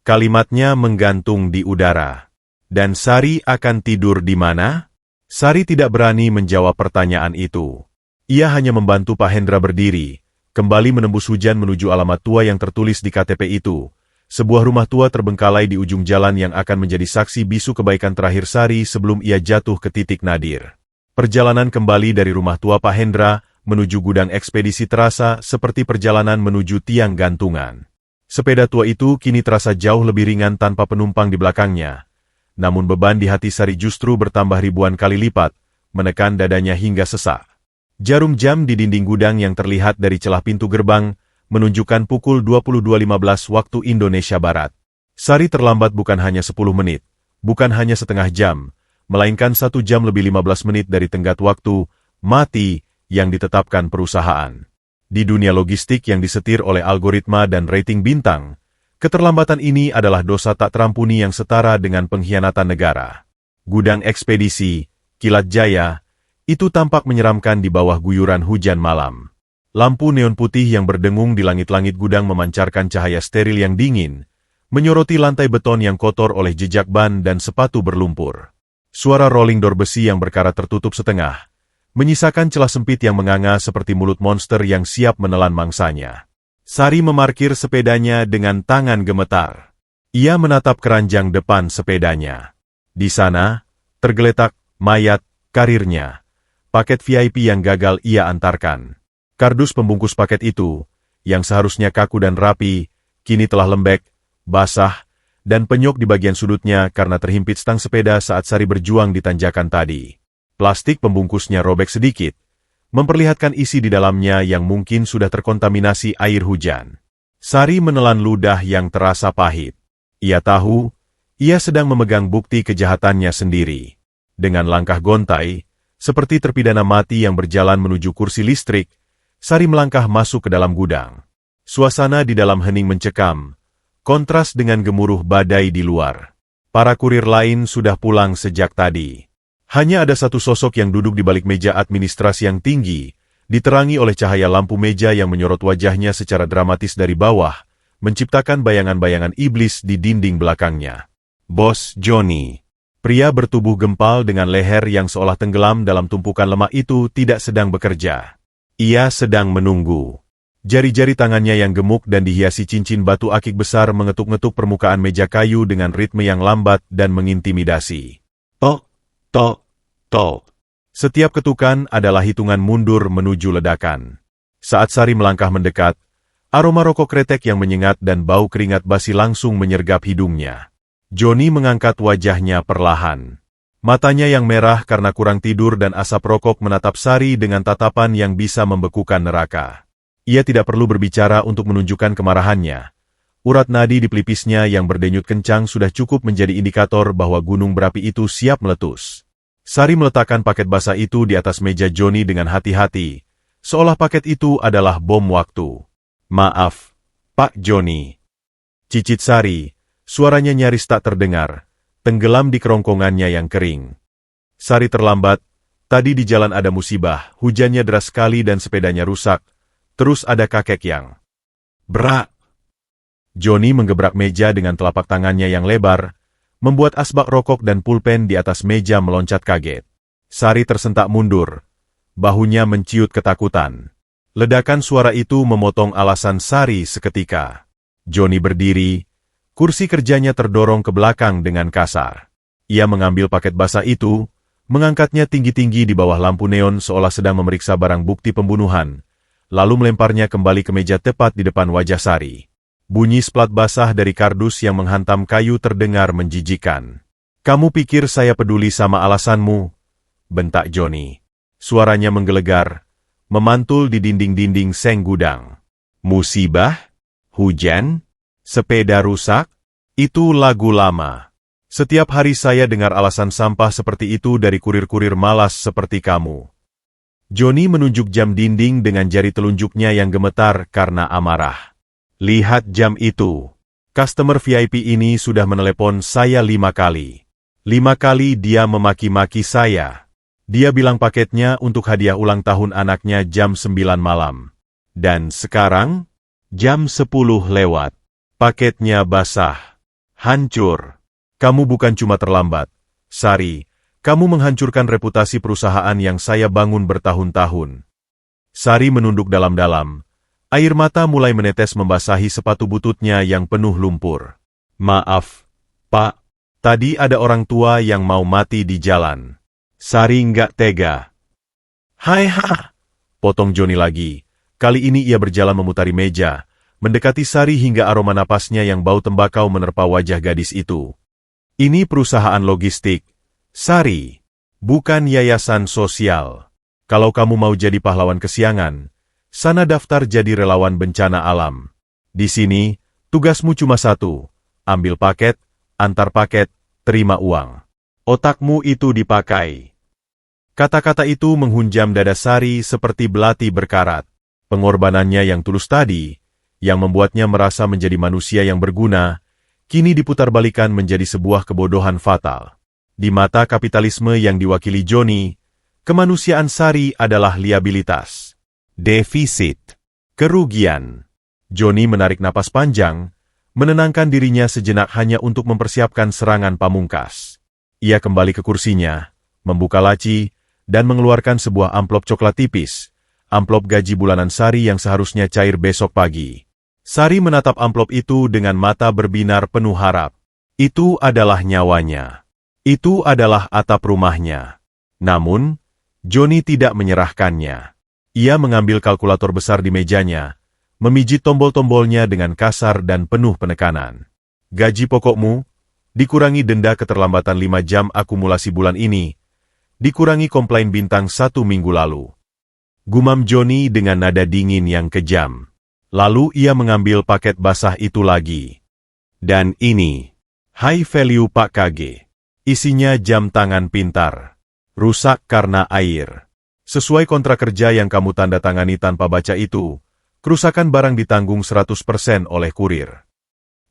Kalimatnya menggantung di udara. Dan Sari akan tidur di mana? Sari tidak berani menjawab pertanyaan itu. Ia hanya membantu Pak Hendra berdiri, kembali menembus hujan menuju alamat tua yang tertulis di KTP itu. Sebuah rumah tua terbengkalai di ujung jalan yang akan menjadi saksi bisu kebaikan terakhir Sari sebelum ia jatuh ke titik nadir. Perjalanan kembali dari rumah tua Pak Hendra menuju gudang ekspedisi terasa seperti perjalanan menuju tiang gantungan. Sepeda tua itu kini terasa jauh lebih ringan tanpa penumpang di belakangnya. Namun beban di hati Sari justru bertambah ribuan kali lipat, menekan dadanya hingga sesak. Jarum jam di dinding gudang yang terlihat dari celah pintu gerbang menunjukkan pukul 22.15 waktu Indonesia Barat. Sari terlambat bukan hanya 10 menit, bukan hanya setengah jam, melainkan 1 jam lebih 15 menit dari tenggat waktu mati yang ditetapkan perusahaan. Di dunia logistik yang disetir oleh algoritma dan rating bintang, keterlambatan ini adalah dosa tak terampuni yang setara dengan pengkhianatan negara. Gudang ekspedisi, Kilat Jaya, itu tampak menyeramkan di bawah guyuran hujan malam. Lampu neon putih yang berdengung di langit-langit gudang memancarkan cahaya steril yang dingin, menyoroti lantai beton yang kotor oleh jejak ban dan sepatu berlumpur. Suara rolling door besi yang berkarat tertutup setengah, menyisakan celah sempit yang menganga seperti mulut monster yang siap menelan mangsanya. Sari memarkir sepedanya dengan tangan gemetar. Ia menatap keranjang depan sepedanya. Di sana, tergeletak mayat karirnya. Paket VIP yang gagal ia antarkan. Kardus pembungkus paket itu, yang seharusnya kaku dan rapi, kini telah lembek, basah, dan penyok di bagian sudutnya karena terhimpit stang sepeda saat Sari berjuang di tanjakan tadi. Plastik pembungkusnya robek sedikit, memperlihatkan isi di dalamnya yang mungkin sudah terkontaminasi air hujan. Sari menelan ludah yang terasa pahit. Ia tahu, ia sedang memegang bukti kejahatannya sendiri. Dengan langkah gontai, seperti terpidana mati yang berjalan menuju kursi listrik, Sari melangkah masuk ke dalam gudang. Suasana di dalam hening mencekam, kontras dengan gemuruh badai di luar. Para kurir lain sudah pulang sejak tadi. Hanya ada satu sosok yang duduk di balik meja administrasi yang tinggi, diterangi oleh cahaya lampu meja yang menyorot wajahnya secara dramatis dari bawah, menciptakan bayangan-bayangan iblis di dinding belakangnya. Bos Johnny. Pria bertubuh gempal dengan leher yang seolah tenggelam dalam tumpukan lemak itu tidak sedang bekerja. Ia sedang menunggu. Jari-jari tangannya yang gemuk dan dihiasi cincin batu akik besar mengetuk-ngetuk permukaan meja kayu dengan ritme yang lambat dan mengintimidasi. Tok, tok, tok. Setiap ketukan adalah hitungan mundur menuju ledakan. Saat Sari melangkah mendekat, aroma rokok kretek yang menyengat dan bau keringat basi langsung menyergap hidungnya. Johnny mengangkat wajahnya perlahan. Matanya yang merah karena kurang tidur dan asap rokok menatap Sari dengan tatapan yang bisa membekukan neraka. Ia tidak perlu berbicara untuk menunjukkan kemarahannya. Urat nadi di pelipisnya yang berdenyut kencang sudah cukup menjadi indikator bahwa gunung berapi itu siap meletus. Sari meletakkan paket basah itu di atas meja Johnny dengan hati-hati, seolah paket itu adalah bom waktu. Maaf, Pak Johnny. Cicit Sari, suaranya nyaris tak terdengar, tenggelam di kerongkongannya yang kering. Sari terlambat, tadi di jalan ada musibah, hujannya deras sekali dan sepedanya rusak. Terus ada kakek yang berak. Johnny menggebrak meja dengan telapak tangannya yang lebar, membuat asbak rokok dan pulpen di atas meja meloncat kaget. Sari tersentak mundur, bahunya menciut ketakutan. Ledakan suara itu memotong alasan Sari seketika. Johnny berdiri, kursi kerjanya terdorong ke belakang dengan kasar. Ia mengambil paket basah itu, mengangkatnya tinggi-tinggi di bawah lampu neon seolah sedang memeriksa barang bukti pembunuhan, lalu melemparnya kembali ke meja tepat di depan wajah Sari. Bunyi splat basah dari kardus yang menghantam kayu terdengar menjijikan. "Kamu pikir saya peduli sama alasanmu?" bentak Johnny. Suaranya menggelegar, memantul di dinding-dinding seng gudang. Musibah? Hujan? Sepeda rusak? Itu lagu lama. Setiap hari saya dengar alasan sampah seperti itu dari kurir-kurir malas seperti kamu. Johnny menunjuk jam dinding dengan jari telunjuknya yang gemetar karena amarah. Lihat jam itu. Customer VIP ini sudah menelepon saya 5 kali. 5 kali dia memaki-maki saya. Dia bilang paketnya untuk hadiah ulang tahun anaknya jam 9 malam. Dan sekarang, jam 10 lewat. Paketnya basah. Hancur. Kamu bukan cuma terlambat, Sari. Kamu menghancurkan reputasi perusahaan yang saya bangun bertahun-tahun. Sari menunduk dalam-dalam. Air mata mulai menetes membasahi sepatu bututnya yang penuh lumpur. Maaf, Pak. Tadi ada orang tua yang mau mati di jalan. Sari nggak tega. Hai ha! Potong Johnny lagi. Kali ini ia berjalan memutari meja, mendekati Sari hingga aroma napasnya yang bau tembakau menerpa wajah gadis itu. Ini perusahaan logistik. Sari, bukan yayasan sosial. Kalau kamu mau jadi pahlawan kesiangan, sana daftar jadi relawan bencana alam. Di sini, tugasmu cuma satu, ambil paket, antar paket, terima uang. Otakmu itu dipakai. Kata-kata itu menghunjam dada Sari seperti belati berkarat. Pengorbanannya yang tulus tadi, yang membuatnya merasa menjadi manusia yang berguna, kini diputarbalikan menjadi sebuah kebodohan fatal. Di mata kapitalisme yang diwakili Johnny, kemanusiaan Sari adalah liabilitas. Defisit. Kerugian. Johnny menarik napas panjang, menenangkan dirinya sejenak hanya untuk mempersiapkan serangan pamungkas. Ia kembali ke kursinya, membuka laci, dan mengeluarkan sebuah amplop coklat tipis, amplop gaji bulanan Sari yang seharusnya cair besok pagi. Sari menatap amplop itu dengan mata berbinar penuh harap. Itu adalah nyawanya. Itu adalah atap rumahnya. Namun, Johnny tidak menyerahkannya. Ia mengambil kalkulator besar di mejanya, memijit tombol-tombolnya dengan kasar dan penuh penekanan. Gaji pokokmu, dikurangi denda keterlambatan 5 jam akumulasi bulan ini, dikurangi komplain bintang 1 minggu lalu. Gumam Johnny dengan nada dingin yang kejam. Lalu ia mengambil paket basah itu lagi. Dan ini, high value Pak KG. Isinya jam tangan pintar. Rusak karena air. Sesuai kontrak kerja yang kamu tanda tangani tanpa baca itu, kerusakan barang ditanggung 100% oleh kurir.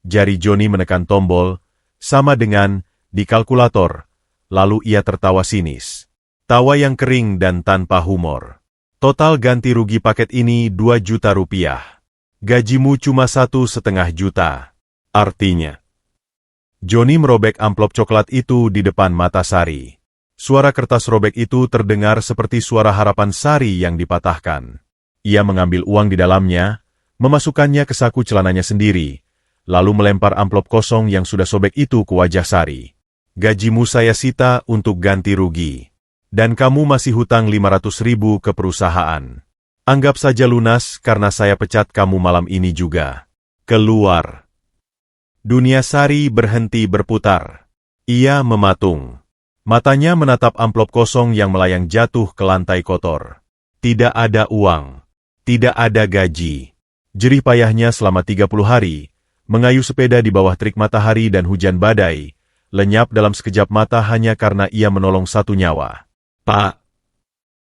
Jari Johnny menekan tombol, sama dengan di kalkulator, lalu ia tertawa sinis. Tawa yang kering dan tanpa humor. Total ganti rugi paket ini 2 juta rupiah. Gajimu cuma 1,5 juta. Artinya, Johnny merobek amplop coklat itu di depan mata Sari. Suara kertas robek itu terdengar seperti suara harapan Sari yang dipatahkan. Ia mengambil uang di dalamnya, memasukkannya ke saku celananya sendiri, lalu melempar amplop kosong yang sudah sobek itu ke wajah Sari. Gajimu saya sita untuk ganti rugi. Dan kamu masih hutang 500.000 ke perusahaan. Anggap saja lunas karena saya pecat kamu malam ini juga. Keluar. Dunia Sari berhenti berputar. Ia mematung. Matanya menatap amplop kosong yang melayang jatuh ke lantai kotor. Tidak ada uang. Tidak ada gaji. Jerih payahnya selama 30 hari, mengayuh sepeda di bawah terik matahari dan hujan badai, lenyap dalam sekejap mata hanya karena ia menolong 1 nyawa. Pak!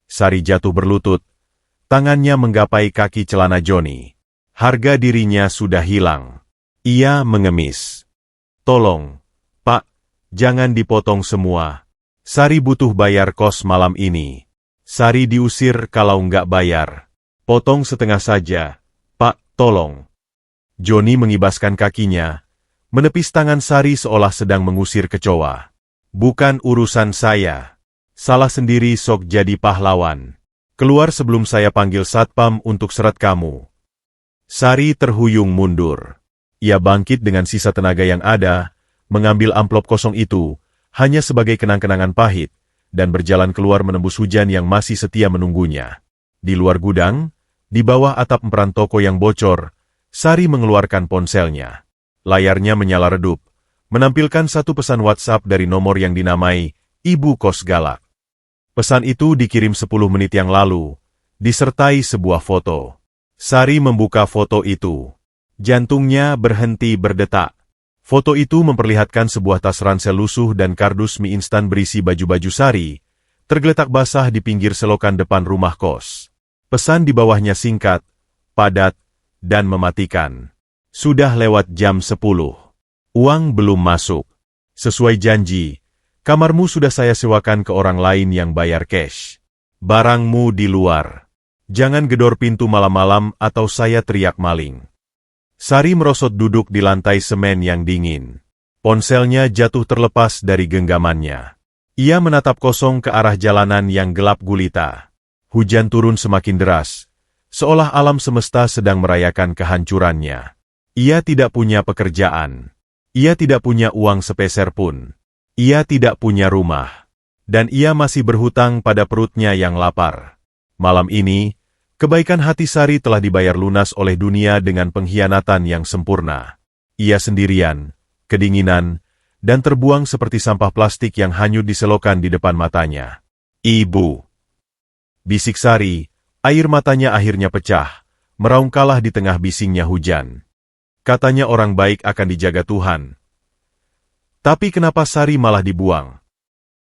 Sari jatuh berlutut. Tangannya menggapai kaki celana Johnny. Harga dirinya sudah hilang. Ia mengemis. Tolong, Pak, jangan dipotong semua. Sari butuh bayar kos malam ini. Sari diusir kalau nggak bayar. Potong setengah saja. Pak, tolong. Johnny mengibaskan kakinya, menepis tangan Sari seolah sedang mengusir kecoa. Bukan urusan saya. Salah sendiri sok jadi pahlawan. Keluar sebelum saya panggil satpam untuk seret kamu. Sari terhuyung mundur. Ia bangkit dengan sisa tenaga yang ada, mengambil amplop kosong itu, hanya sebagai kenang-kenangan pahit, dan berjalan keluar menembus hujan yang masih setia menunggunya. Di luar gudang, di bawah atap emperan toko yang bocor, Sari mengeluarkan ponselnya. Layarnya menyala redup, menampilkan 1 pesan WhatsApp dari nomor yang dinamai Ibu Kos Galak. Pesan itu dikirim 10 menit yang lalu, disertai sebuah foto. Sari membuka foto itu. Jantungnya berhenti berdetak. Foto itu memperlihatkan sebuah tas ransel lusuh dan kardus mie instan berisi baju-baju Sari, tergeletak basah di pinggir selokan depan rumah kos. Pesan di bawahnya singkat, padat, dan mematikan. Sudah lewat jam 10. Uang belum masuk. Sesuai janji, kamarmu sudah saya sewakan ke orang lain yang bayar cash. Barangmu di luar. Jangan gedor pintu malam-malam atau saya teriak maling. Sari merosot duduk di lantai semen yang dingin. Ponselnya jatuh terlepas dari genggamannya. Ia menatap kosong ke arah jalanan yang gelap gulita. Hujan turun semakin deras, seolah alam semesta sedang merayakan kehancurannya. Ia tidak punya pekerjaan. Ia tidak punya uang sepeser pun. Ia tidak punya rumah. Dan ia masih berhutang pada perutnya yang lapar. Malam ini, kebaikan hati Sari telah dibayar lunas oleh dunia dengan pengkhianatan yang sempurna. Ia sendirian, kedinginan, dan terbuang seperti sampah plastik yang hanyut di selokan di depan matanya. Ibu! Bisik Sari, air matanya akhirnya pecah, meraung kalah di tengah bisingnya hujan. Katanya orang baik akan dijaga Tuhan. Tapi kenapa Sari malah dibuang?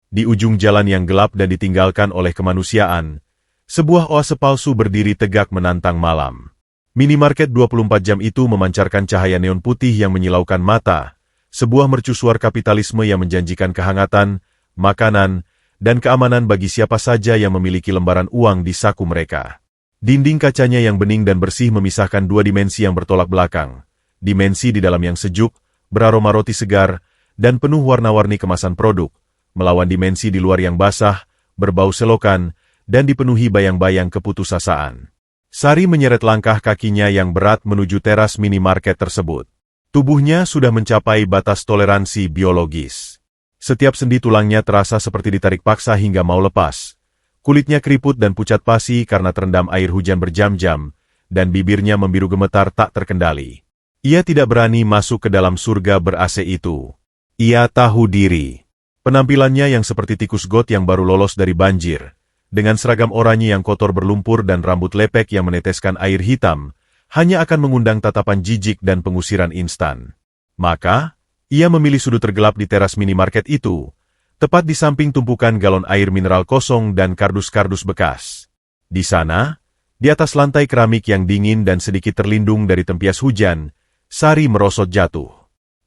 Di ujung jalan yang gelap dan ditinggalkan oleh kemanusiaan, sebuah oase palsu berdiri tegak menantang malam. Minimarket 24 jam itu memancarkan cahaya neon putih yang menyilaukan mata, sebuah mercusuar kapitalisme yang menjanjikan kehangatan, makanan, dan keamanan bagi siapa saja yang memiliki lembaran uang di saku mereka. Dinding kacanya yang bening dan bersih memisahkan 2 dimensi yang bertolak belakang. Dimensi di dalam yang sejuk, beraroma roti segar, dan penuh warna-warni kemasan produk, melawan dimensi di luar yang basah, berbau selokan, dan dipenuhi bayang-bayang keputusasaan. Sari menyeret langkah kakinya yang berat menuju teras minimarket tersebut. Tubuhnya sudah mencapai batas toleransi biologis. Setiap sendi tulangnya terasa seperti ditarik paksa hingga mau lepas. Kulitnya keriput dan pucat pasi karena terendam air hujan berjam-jam, dan bibirnya membiru gemetar tak terkendali. Ia tidak berani masuk ke dalam surga ber-AC itu. Ia tahu diri. Penampilannya yang seperti tikus got yang baru lolos dari banjir, dengan seragam oranye yang kotor berlumpur dan rambut lepek yang meneteskan air hitam, hanya akan mengundang tatapan jijik dan pengusiran instan. Maka, ia memilih sudut tergelap di teras minimarket itu, tepat di samping tumpukan galon air mineral kosong dan kardus-kardus bekas. Di sana, di atas lantai keramik yang dingin dan sedikit terlindung dari tempias hujan, Sari merosot jatuh.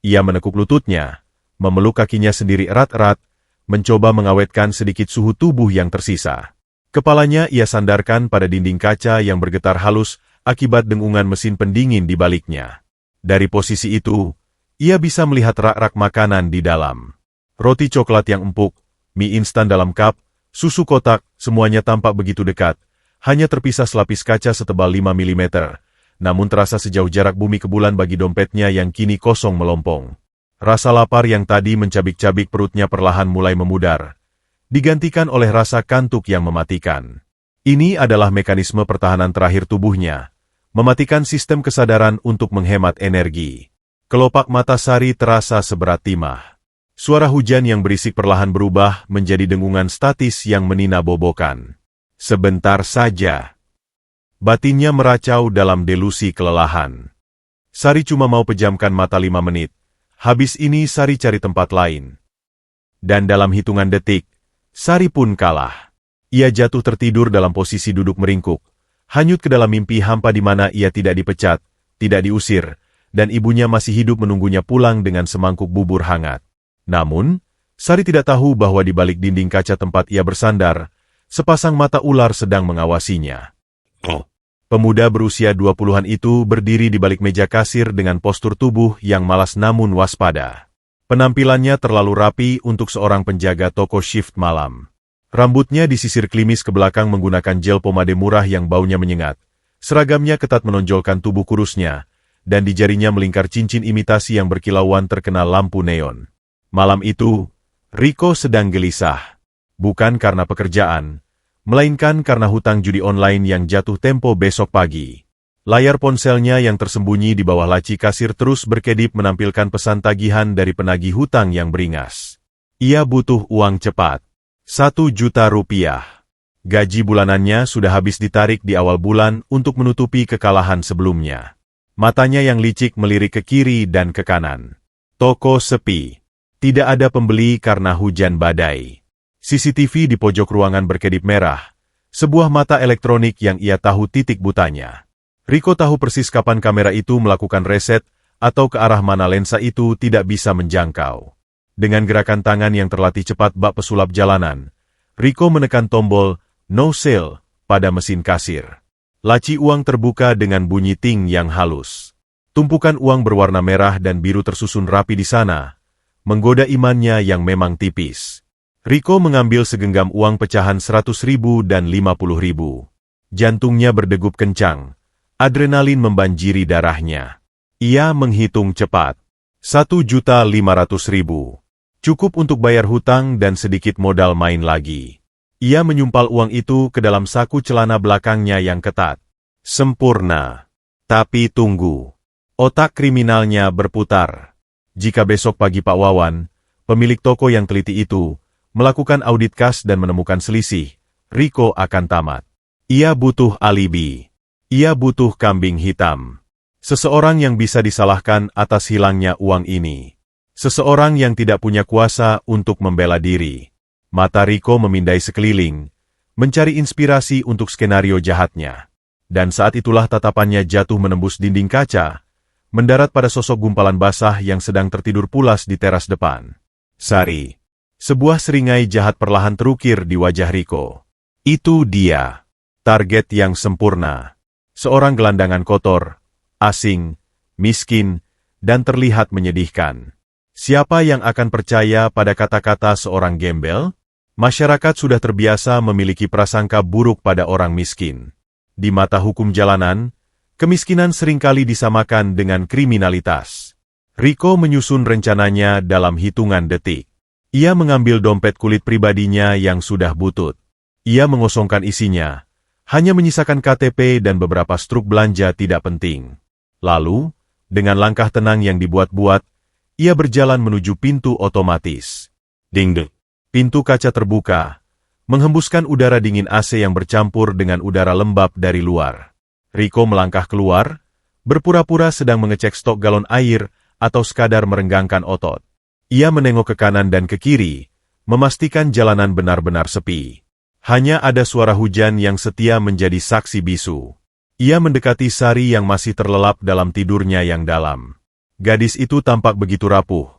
Ia menekuk lututnya, memeluk kakinya sendiri erat-erat, mencoba mengawetkan sedikit suhu tubuh yang tersisa. Kepalanya ia sandarkan pada dinding kaca yang bergetar halus akibat dengungan mesin pendingin di baliknya. Dari posisi itu, ia bisa melihat rak-rak makanan di dalam. Roti coklat yang empuk, mie instan dalam cup, susu kotak, semuanya tampak begitu dekat, hanya terpisah selapis kaca setebal 5 mm, namun terasa sejauh jarak bumi ke bulan bagi dompetnya yang kini kosong melompong. Rasa lapar yang tadi mencabik-cabik perutnya perlahan mulai memudar, digantikan oleh rasa kantuk yang mematikan. Ini adalah mekanisme pertahanan terakhir tubuhnya, mematikan sistem kesadaran untuk menghemat energi. Kelopak mata Sari terasa seberat timah. Suara hujan yang berisik perlahan berubah menjadi dengungan statis yang meninabobokan. Sebentar saja. Batinnya meracau dalam delusi kelelahan. Sari cuma mau pejamkan mata 5 menit. Habis ini Sari cari tempat lain. Dan dalam hitungan detik, Sari pun kalah. Ia jatuh tertidur dalam posisi duduk meringkuk, hanyut ke dalam mimpi hampa di mana ia tidak dipecat, tidak diusir, dan ibunya masih hidup menunggunya pulang dengan semangkuk bubur hangat. Namun, Sari tidak tahu bahwa di balik dinding kaca tempat ia bersandar, sepasang mata ular sedang mengawasinya. Pemuda berusia 20-an itu berdiri di balik meja kasir dengan postur tubuh yang malas namun waspada. Penampilannya terlalu rapi untuk seorang penjaga toko shift malam. Rambutnya disisir klimis ke belakang menggunakan gel pomade murah yang baunya menyengat. Seragamnya ketat menonjolkan tubuh kurusnya, dan di jarinya melingkar cincin imitasi yang berkilauan terkena lampu neon. Malam itu, Rico sedang gelisah. Bukan karena pekerjaan, melainkan karena hutang judi online yang jatuh tempo besok pagi. Layar ponselnya yang tersembunyi di bawah laci kasir terus berkedip menampilkan pesan tagihan dari penagih hutang yang beringas. Ia butuh uang cepat. 1 juta rupiah. Gaji bulanannya sudah habis ditarik di awal bulan untuk menutupi kekalahan sebelumnya. Matanya yang licik melirik ke kiri dan ke kanan. Toko sepi. Tidak ada pembeli karena hujan badai. CCTV di pojok ruangan berkedip merah, sebuah mata elektronik yang ia tahu titik butanya. Rico tahu persis kapan kamera itu melakukan reset, atau ke arah mana lensa itu tidak bisa menjangkau. Dengan gerakan tangan yang terlatih cepat bak pesulap jalanan, Rico menekan tombol "No Sale" pada mesin kasir. Laci uang terbuka dengan bunyi ting yang halus. Tumpukan uang berwarna merah dan biru tersusun rapi di sana, menggoda imannya yang memang tipis. Rico mengambil segenggam uang pecahan 100.000 dan 50.000. Jantungnya berdegup kencang. Adrenalin membanjiri darahnya. Ia menghitung cepat. 1.500.000. Cukup untuk bayar hutang dan sedikit modal main lagi. Ia menyumpal uang itu ke dalam saku celana belakangnya yang ketat. Sempurna. Tapi tunggu. Otak kriminalnya berputar. Jika besok pagi Pak Wawan, pemilik toko yang teliti itu, melakukan audit kas dan menemukan selisih, Rico akan tamat. Ia butuh alibi. Ia butuh kambing hitam. Seseorang yang bisa disalahkan atas hilangnya uang ini. Seseorang yang tidak punya kuasa untuk membela diri. Mata Rico memindai sekeliling, mencari inspirasi untuk skenario jahatnya. Dan saat itulah tatapannya jatuh menembus dinding kaca, mendarat pada sosok gumpalan basah yang sedang tertidur pulas di teras depan. Sari. Sebuah seringai jahat perlahan terukir di wajah Rico. Itu dia. Target yang sempurna. Seorang gelandangan kotor, asing, miskin, dan terlihat menyedihkan. Siapa yang akan percaya pada kata-kata seorang gembel? Masyarakat sudah terbiasa memiliki prasangka buruk pada orang miskin. Di mata hukum jalanan, kemiskinan seringkali disamakan dengan kriminalitas. Rico menyusun rencananya dalam hitungan detik. Ia mengambil dompet kulit pribadinya yang sudah butut. Ia mengosongkan isinya, hanya menyisakan KTP dan beberapa struk belanja tidak penting. Lalu, dengan langkah tenang yang dibuat-buat, ia berjalan menuju pintu otomatis. Ding-ding. Pintu kaca terbuka, menghembuskan udara dingin AC yang bercampur dengan udara lembab dari luar. Rico melangkah keluar, berpura-pura sedang mengecek stok galon air atau sekadar merenggangkan otot. Ia menengok ke kanan dan ke kiri, memastikan jalanan benar-benar sepi. Hanya ada suara hujan yang setia menjadi saksi bisu. Ia mendekati Sari yang masih terlelap dalam tidurnya yang dalam. Gadis itu tampak begitu rapuh.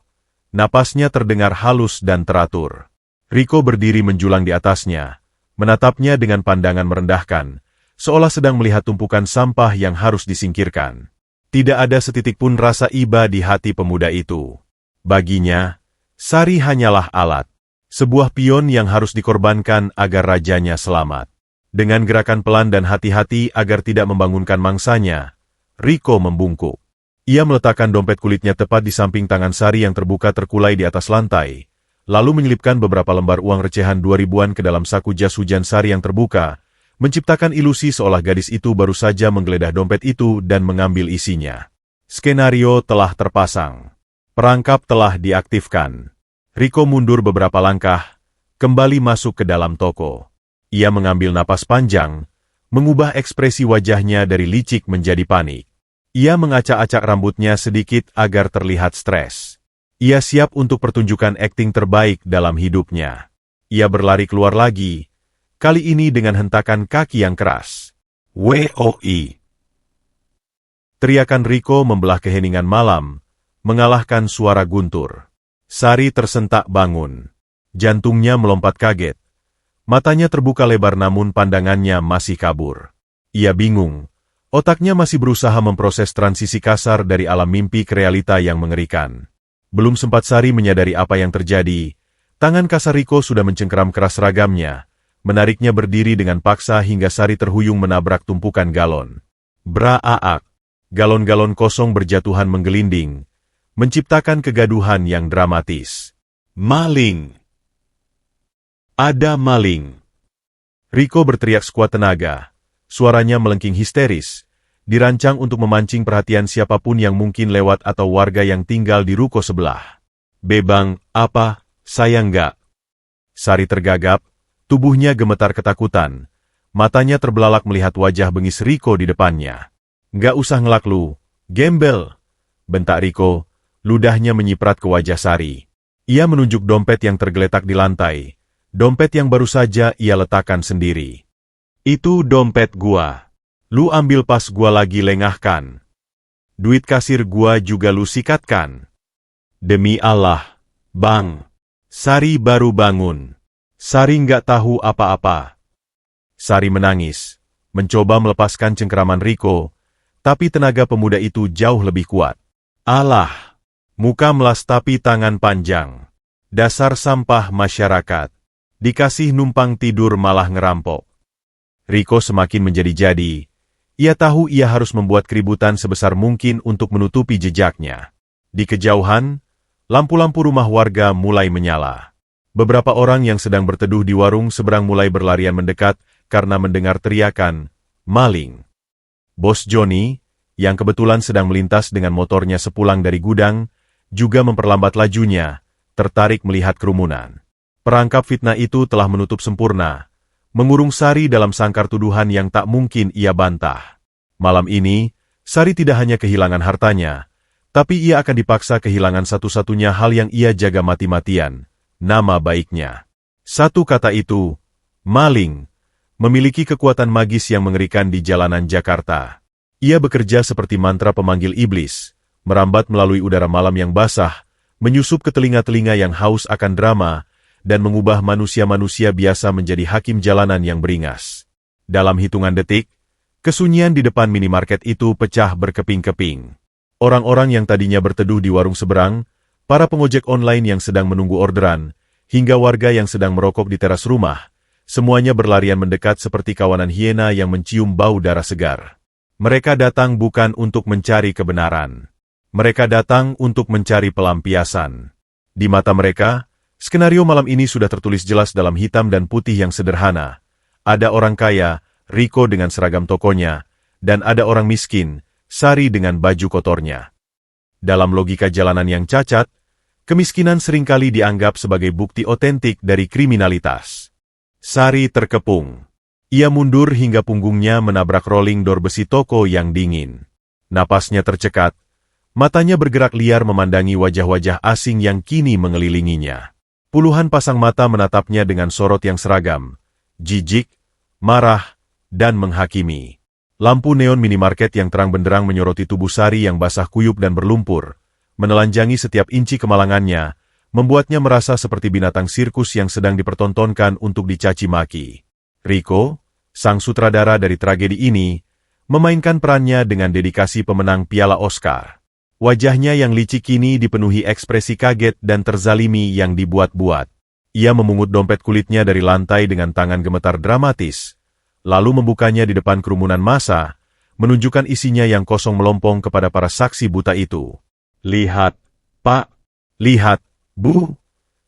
Napasnya terdengar halus dan teratur. Rico berdiri menjulang di atasnya, menatapnya dengan pandangan merendahkan, seolah sedang melihat tumpukan sampah yang harus disingkirkan. Tidak ada setitik pun rasa iba di hati pemuda itu. Baginya, Sari hanyalah alat. Sebuah pion yang harus dikorbankan agar rajanya selamat. Dengan gerakan pelan dan hati-hati agar tidak membangunkan mangsanya, Rico membungkuk. Ia meletakkan dompet kulitnya tepat di samping tangan Sari yang terbuka terkulai di atas lantai, lalu menyelipkan beberapa lembar uang recehan 2000-an ke dalam saku jas hujan Sari yang terbuka, menciptakan ilusi seolah gadis itu baru saja menggeledah dompet itu dan mengambil isinya. Skenario telah terpasang. Perangkap telah diaktifkan. Rico mundur beberapa langkah, kembali masuk ke dalam toko. Ia mengambil napas panjang, mengubah ekspresi wajahnya dari licik menjadi panik. Ia mengacak-acak rambutnya sedikit agar terlihat stres. Ia siap untuk pertunjukan akting terbaik dalam hidupnya. Ia berlari keluar lagi, kali ini dengan hentakan kaki yang keras. "WOI!" Teriakan Rico membelah keheningan malam, mengalahkan suara guntur. Sari tersentak bangun. Jantungnya melompat kaget. Matanya terbuka lebar namun pandangannya masih kabur. Ia bingung. Otaknya masih berusaha memproses transisi kasar dari alam mimpi ke realita yang mengerikan. Belum sempat Sari menyadari apa yang terjadi, tangan kasar Rico sudah mencengkeram keras ragamnya, menariknya berdiri dengan paksa hingga Sari terhuyung menabrak tumpukan galon. Bra-aak. Galon-galon kosong berjatuhan menggelinding, menciptakan kegaduhan yang dramatis. "Maling! Ada maling!" Rico berteriak sekuat tenaga. Suaranya melengking histeris, dirancang untuk memancing perhatian siapapun yang mungkin lewat atau warga yang tinggal di ruko sebelah. "Bebang, apa? Saya enggak." Sari tergagap, tubuhnya gemetar ketakutan. Matanya terbelalak melihat wajah bengis Rico di depannya. "Nggak usah ngelak lu, gembel!" bentak Rico, ludahnya menyiprat ke wajah Sari. Ia menunjuk dompet yang tergeletak di lantai, dompet yang baru saja ia letakkan sendiri. "Itu dompet gua. Lu ambil pas gua lagi lengahkan. Duit kasir gua juga lu sikatkan." "Demi Allah, Bang." Sari baru bangun. Sari nggak tahu apa-apa. Sari menangis, mencoba melepaskan cengkeraman Rico, tapi tenaga pemuda itu jauh lebih kuat. "Alah, muka melas tapi tangan panjang. Dasar sampah masyarakat. Dikasih numpang tidur malah ngerampok." Rico semakin menjadi-jadi. Ia tahu ia harus membuat keributan sebesar mungkin untuk menutupi jejaknya. Di kejauhan, lampu-lampu rumah warga mulai menyala. Beberapa orang yang sedang berteduh di warung seberang mulai berlarian mendekat karena mendengar teriakan, "Maling!" Bos Johnny, yang kebetulan sedang melintas dengan motornya sepulang dari gudang, juga memperlambat lajunya, tertarik melihat kerumunan. Perangkap fitnah itu telah menutup sempurna, mengurung Sari dalam sangkar tuduhan yang tak mungkin ia bantah. Malam ini, Sari tidak hanya kehilangan hartanya, tapi ia akan dipaksa kehilangan satu-satunya hal yang ia jaga mati-matian, nama baiknya. Satu kata itu, maling, memiliki kekuatan magis yang mengerikan di jalanan Jakarta. Ia bekerja seperti mantra pemanggil iblis, merambat melalui udara malam yang basah, menyusup ke telinga-telinga yang haus akan drama, dan mengubah manusia-manusia biasa menjadi hakim jalanan yang beringas. Dalam hitungan detik, kesunyian di depan minimarket itu pecah berkeping-keping. Orang-orang yang tadinya berteduh di warung seberang, para pengojek online yang sedang menunggu orderan, hingga warga yang sedang merokok di teras rumah, semuanya berlarian mendekat seperti kawanan hiena yang mencium bau darah segar. Mereka datang bukan untuk mencari kebenaran. Mereka datang untuk mencari pelampiasan. Di mata mereka, skenario malam ini sudah tertulis jelas dalam hitam dan putih yang sederhana. Ada orang kaya, Riko dengan seragam tokonya, dan ada orang miskin, Sari dengan baju kotornya. Dalam logika jalanan yang cacat, kemiskinan seringkali dianggap sebagai bukti otentik dari kriminalitas. Sari terkepung. Ia mundur hingga punggungnya menabrak rolling door besi toko yang dingin. Napasnya tercekat, matanya bergerak liar memandangi wajah-wajah asing yang kini mengelilinginya. Puluhan pasang mata menatapnya dengan sorot yang seragam, jijik, marah, dan menghakimi. Lampu neon minimarket yang terang benderang menyoroti tubuh Sari yang basah kuyup dan berlumpur, menelanjangi setiap inci kemalangannya, membuatnya merasa seperti binatang sirkus yang sedang dipertontonkan untuk dicaci maki. Riko, sang sutradara dari tragedi ini, memainkan perannya dengan dedikasi pemenang Piala Oscar. Wajahnya yang licik kini dipenuhi ekspresi kaget dan terzalimi yang dibuat-buat. Ia memungut dompet kulitnya dari lantai dengan tangan gemetar dramatis, lalu membukanya di depan kerumunan massa, menunjukkan isinya yang kosong melompong kepada para saksi buta itu. "Lihat, Pak! Lihat, Bu!"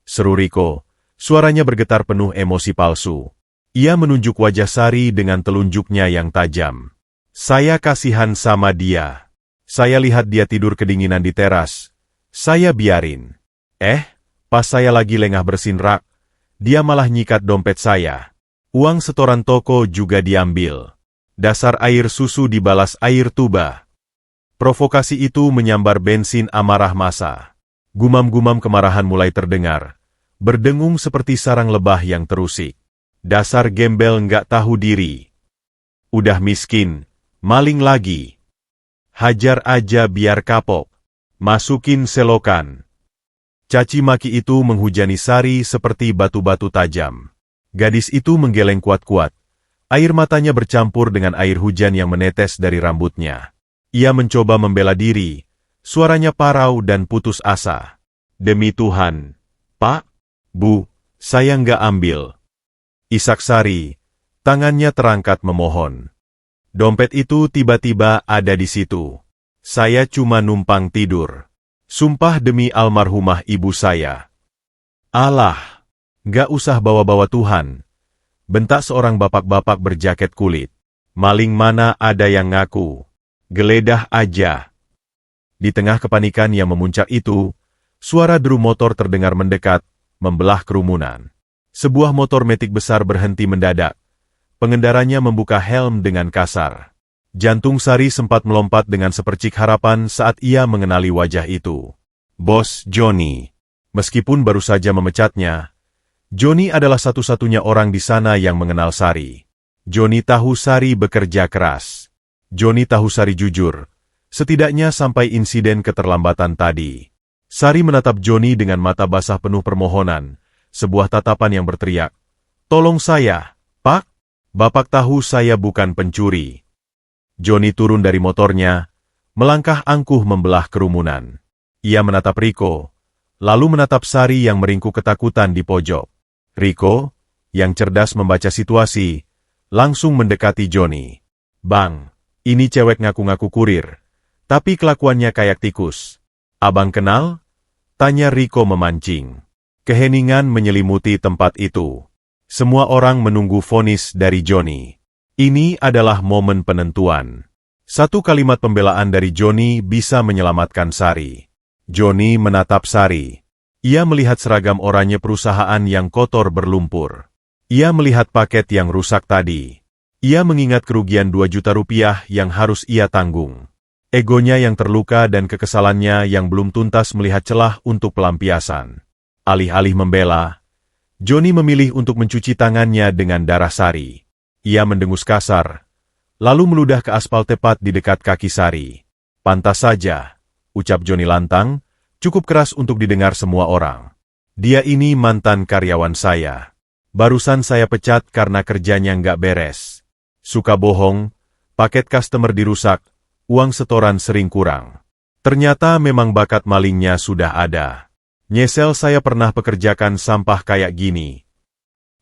seru Riko. Suaranya bergetar penuh emosi palsu. Ia menunjuk wajah Sari dengan telunjuknya yang tajam. "Saya kasihan sama dia. Saya lihat dia tidur kedinginan di teras. Saya biarin. Pas saya lagi lengah bersihin rak, dia malah nyikat dompet saya. Uang setoran toko juga diambil. Dasar air susu dibalas air tuba." Provokasi itu menyambar bensin amarah massa. Gumam-gumam kemarahan mulai terdengar, berdengung seperti sarang lebah yang terusik. "Dasar gembel nggak tahu diri. Udah miskin, maling lagi. Hajar aja biar kapok. Masukin selokan." Caci maki itu menghujani Sari seperti batu-batu tajam. Gadis itu menggeleng kuat-kuat. Air matanya bercampur dengan air hujan yang menetes dari rambutnya. Ia mencoba membela diri. Suaranya parau dan putus asa. "Demi Tuhan, Pak, Bu, saya nggak ambil." Isak Sari, tangannya terangkat memohon. "Dompet itu tiba-tiba ada di situ. Saya cuma numpang tidur. Sumpah demi almarhumah ibu saya." "Alah, nggak usah bawa-bawa Tuhan," bentak seorang bapak-bapak berjaket kulit. "Maling mana ada yang ngaku. Geledah aja." Di tengah kepanikan yang memuncak itu, suara deru motor terdengar mendekat, membelah kerumunan. Sebuah motor metik besar berhenti mendadak. Pengendaranya membuka helm dengan kasar. Jantung Sari sempat melompat dengan sepercik harapan saat ia mengenali wajah itu. Bos Johnny. Meskipun baru saja memecatnya, Johnny adalah satu-satunya orang di sana yang mengenal Sari. Johnny tahu Sari bekerja keras. Johnny tahu Sari jujur, setidaknya sampai insiden keterlambatan tadi. Sari menatap Johnny dengan mata basah penuh permohonan, sebuah tatapan yang berteriak, "Tolong saya, Pak! Bapak tahu saya bukan pencuri." Johnny turun dari motornya, melangkah angkuh membelah kerumunan. Ia menatap Riko, lalu menatap Sari yang meringkuk ketakutan di pojok. Riko, yang cerdas membaca situasi, langsung mendekati Johnny. "Bang, ini cewek ngaku-ngaku kurir, tapi kelakuannya kayak tikus. Abang kenal?" tanya Riko memancing. Keheningan menyelimuti tempat itu. Semua orang menunggu vonis dari Johnny. Ini adalah momen penentuan. Satu kalimat pembelaan dari Johnny bisa menyelamatkan Sari. Johnny menatap Sari. Ia melihat seragam oranye perusahaan yang kotor berlumpur. Ia melihat paket yang rusak tadi. Ia mengingat kerugian 2 juta rupiah yang harus ia tanggung. Egonya yang terluka dan kekesalannya yang belum tuntas melihat celah untuk pelampiasan. Alih-alih membela, Johnny memilih untuk mencuci tangannya dengan darah Sari. Ia mendengus kasar, lalu meludah ke aspal tepat di dekat kaki Sari. "Pantas saja," ucap Johnny lantang, cukup keras untuk didengar semua orang. "Dia ini mantan karyawan saya. Barusan saya pecat karena kerjanya nggak beres. Suka bohong, paket customer dirusak, uang setoran sering kurang. Ternyata memang bakat malingnya sudah ada. Nyesel saya pernah pekerjakan sampah kayak gini."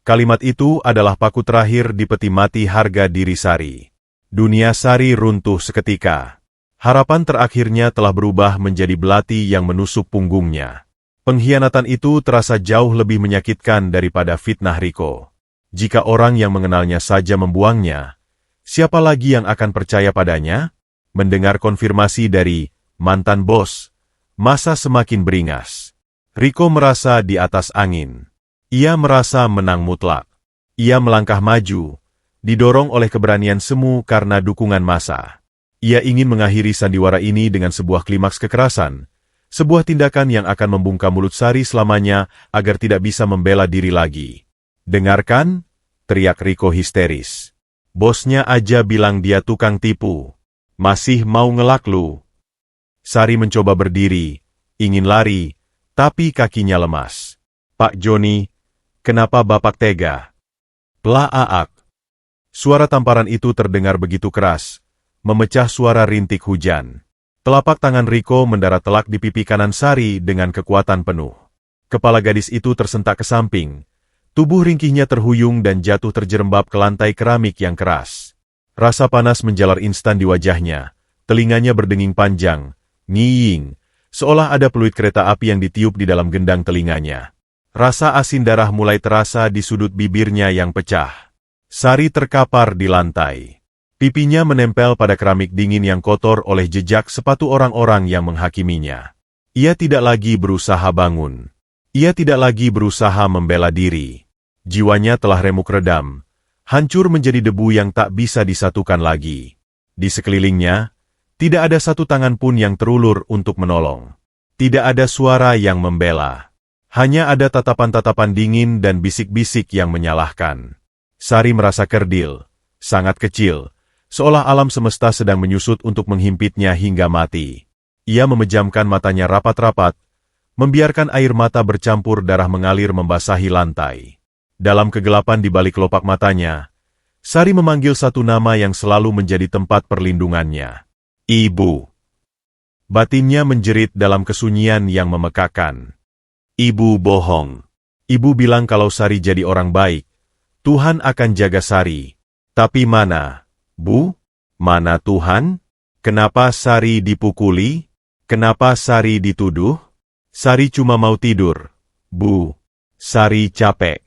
Kalimat itu adalah paku terakhir di peti mati harga diri Sari. Dunia Sari runtuh seketika. Harapan terakhirnya telah berubah menjadi belati yang menusuk punggungnya. Pengkhianatan itu terasa jauh lebih menyakitkan daripada fitnah Riko. Jika orang yang mengenalnya saja membuangnya, siapa lagi yang akan percaya padanya? Mendengar konfirmasi dari mantan bos, masa semakin beringas. Rico merasa di atas angin. Ia merasa menang mutlak. Ia melangkah maju, didorong oleh keberanian semu karena dukungan massa. Ia ingin mengakhiri sandiwara ini dengan sebuah klimaks kekerasan, sebuah tindakan yang akan membungkam mulut Sari selamanya agar tidak bisa membela diri lagi. Dengarkan, teriak Rico histeris. Bosnya aja bilang dia tukang tipu. Masih mau ngelak lu? Sari mencoba berdiri, ingin lari, tapi kakinya lemas. Pak Joni, kenapa Bapak tega? Plaaak. Suara tamparan itu terdengar begitu keras, memecah suara rintik hujan. Telapak tangan Rico mendarat telak di pipi kanan Sari dengan kekuatan penuh. Kepala gadis itu tersentak ke samping. Tubuh ringkihnya terhuyung dan jatuh terjerembab ke lantai keramik yang keras. Rasa panas menjalar instan di wajahnya, telinganya berdenging panjang, nyiing, seolah ada peluit kereta api yang ditiup di dalam gendang telinganya. Rasa asin darah mulai terasa di sudut bibirnya yang pecah. Sari terkapar di lantai. Pipinya menempel pada keramik dingin yang kotor oleh jejak sepatu orang-orang yang menghakiminya. Ia tidak lagi berusaha bangun. Ia tidak lagi berusaha membela diri. Jiwanya telah remuk redam, hancur menjadi debu yang tak bisa disatukan lagi. Di sekelilingnya, tidak ada satu tangan pun yang terulur untuk menolong. Tidak ada suara yang membela. Hanya ada tatapan-tatapan dingin dan bisik-bisik yang menyalahkan. Sari merasa kerdil, sangat kecil, seolah alam semesta sedang menyusut untuk menghimpitnya hingga mati. Ia memejamkan matanya rapat-rapat, membiarkan air mata bercampur darah mengalir membasahi lantai. Dalam kegelapan di balik kelopak matanya, Sari memanggil satu nama yang selalu menjadi tempat perlindungannya. Ibu. Batinnya menjerit dalam kesunyian yang memekakan. Ibu bohong. Ibu bilang kalau Sari jadi orang baik, Tuhan akan jaga Sari. Tapi mana, Bu? Mana Tuhan? Kenapa Sari dipukuli? Kenapa Sari dituduh? Sari cuma mau tidur. Bu. Sari capek.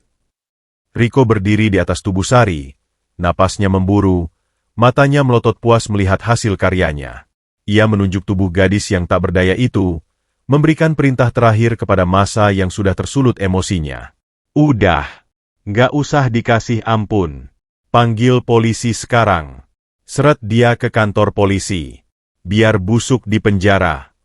Rico berdiri di atas tubuh Sari. Napasnya memburu. Matanya melotot puas melihat hasil karyanya. Ia menunjuk tubuh gadis yang tak berdaya itu, memberikan perintah terakhir kepada massa yang sudah tersulut emosinya. Udah. Nggak usah dikasih ampun. Panggil polisi sekarang. Seret dia ke kantor polisi. Biar busuk di penjara.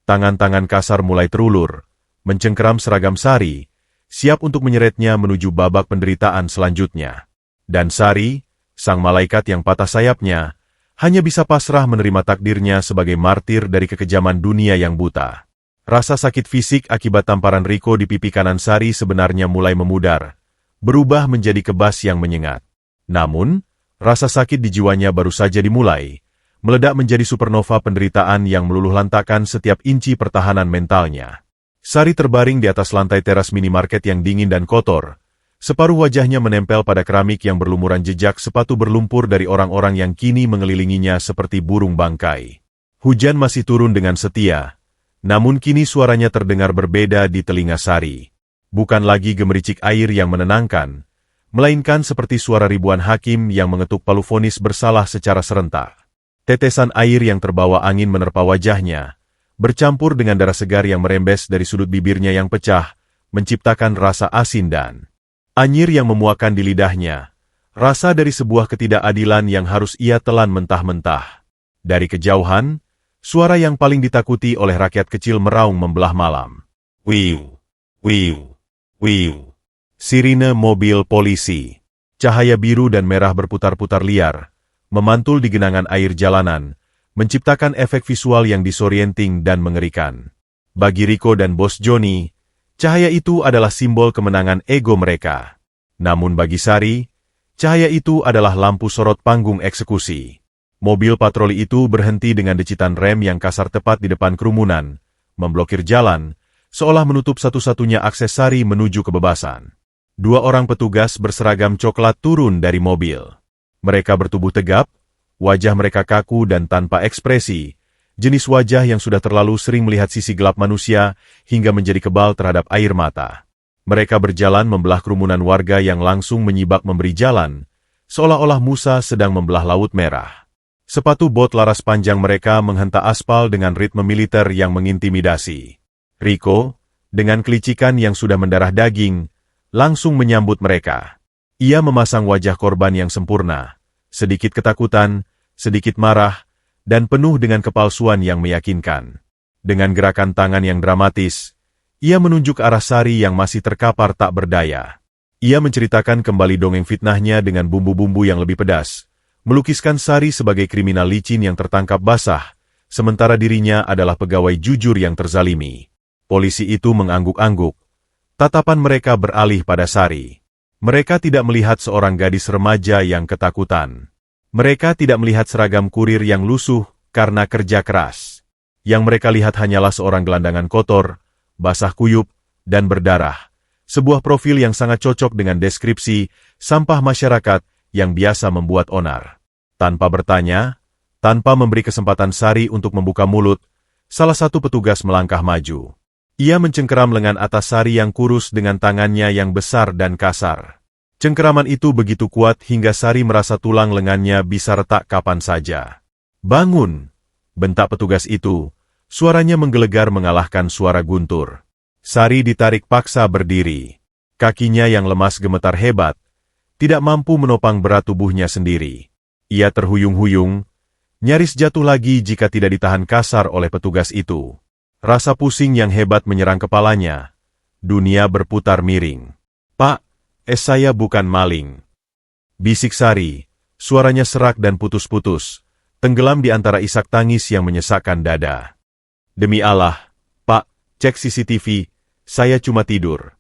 Tangan-tangan kasar mulai terulur, mencengkeram seragam Sari, siap untuk menyeretnya menuju babak penderitaan selanjutnya. Dan Sari, sang malaikat yang patah sayapnya, hanya bisa pasrah menerima takdirnya sebagai martir dari kekejaman dunia yang buta. Rasa sakit fisik akibat tamparan Rico di pipi kanan Sari sebenarnya mulai memudar, berubah menjadi kebas yang menyengat. Namun, rasa sakit di jiwanya baru saja dimulai, meledak menjadi supernova penderitaan yang meluluhlantakkan setiap inci pertahanan mentalnya. Sari terbaring di atas lantai teras minimarket yang dingin dan kotor. Separuh wajahnya menempel pada keramik yang berlumuran jejak sepatu berlumpur dari orang-orang yang kini mengelilinginya seperti burung bangkai. Hujan masih turun dengan setia, namun kini suaranya terdengar berbeda di telinga Sari. Bukan lagi gemericik air yang menenangkan, melainkan seperti suara ribuan hakim yang mengetuk palu vonis bersalah secara serentak. Tetesan air yang terbawa angin menerpa wajahnya, bercampur dengan darah segar yang merembes dari sudut bibirnya yang pecah, menciptakan rasa asin dan anyir yang memuakkan di lidahnya, rasa dari sebuah ketidakadilan yang harus ia telan mentah-mentah. Dari kejauhan, suara yang paling ditakuti oleh rakyat kecil meraung membelah malam. Wiu, wiu, wiu. Sirine mobil polisi. Cahaya biru dan merah berputar-putar liar, memantul di genangan air jalanan, menciptakan efek visual yang disorienting dan mengerikan. Bagi Rico dan Bos Joni, cahaya itu adalah simbol kemenangan ego mereka. Namun bagi Sari, cahaya itu adalah lampu sorot panggung eksekusi. Mobil patroli itu berhenti dengan decitan rem yang kasar tepat di depan kerumunan, memblokir jalan, seolah menutup satu-satunya akses Sari menuju kebebasan. Dua orang petugas berseragam coklat turun dari mobil. Mereka bertubuh tegap, wajah mereka kaku dan tanpa ekspresi, jenis wajah yang sudah terlalu sering melihat sisi gelap manusia hingga menjadi kebal terhadap air mata. Mereka berjalan membelah kerumunan warga yang langsung menyibak memberi jalan, seolah-olah Musa sedang membelah Laut Merah. Sepatu bot laras panjang mereka menghentak aspal dengan ritme militer yang mengintimidasi. Rico, dengan kelicikan yang sudah mendarah daging, langsung menyambut mereka. Ia memasang wajah korban yang sempurna, sedikit ketakutan, sedikit marah, dan penuh dengan kepalsuan yang meyakinkan. Dengan gerakan tangan yang dramatis, ia menunjuk arah Sari yang masih terkapar tak berdaya. Ia menceritakan kembali dongeng fitnahnya dengan bumbu-bumbu yang lebih pedas, melukiskan Sari sebagai kriminal licin yang tertangkap basah, sementara dirinya adalah pegawai jujur yang terzalimi. Polisi itu mengangguk-angguk. Tatapan mereka beralih pada Sari. Mereka tidak melihat seorang gadis remaja yang ketakutan. Mereka tidak melihat seragam kurir yang lusuh karena kerja keras. Yang mereka lihat hanyalah seorang gelandangan kotor, basah kuyup, dan berdarah. Sebuah profil yang sangat cocok dengan deskripsi sampah masyarakat yang biasa membuat onar. Tanpa bertanya, tanpa memberi kesempatan Sari untuk membuka mulut, salah satu petugas melangkah maju. Ia mencengkeram lengan atas Sari yang kurus dengan tangannya yang besar dan kasar. Cengkeraman itu begitu kuat hingga Sari merasa tulang lengannya bisa retak kapan saja. "Bangun!" bentak petugas itu. Suaranya menggelegar mengalahkan suara guntur. Sari ditarik paksa berdiri. Kakinya yang lemas gemetar hebat, tidak mampu menopang berat tubuhnya sendiri. Ia terhuyung-huyung, nyaris jatuh lagi jika tidak ditahan kasar oleh petugas itu. Rasa pusing yang hebat menyerang kepalanya. Dunia berputar miring. "Pak, saya bukan maling," bisik Sari. Suaranya serak dan putus-putus, tenggelam di antara isak tangis yang menyesakkan dada. "Demi Allah, Pak, cek CCTV, saya cuma tidur."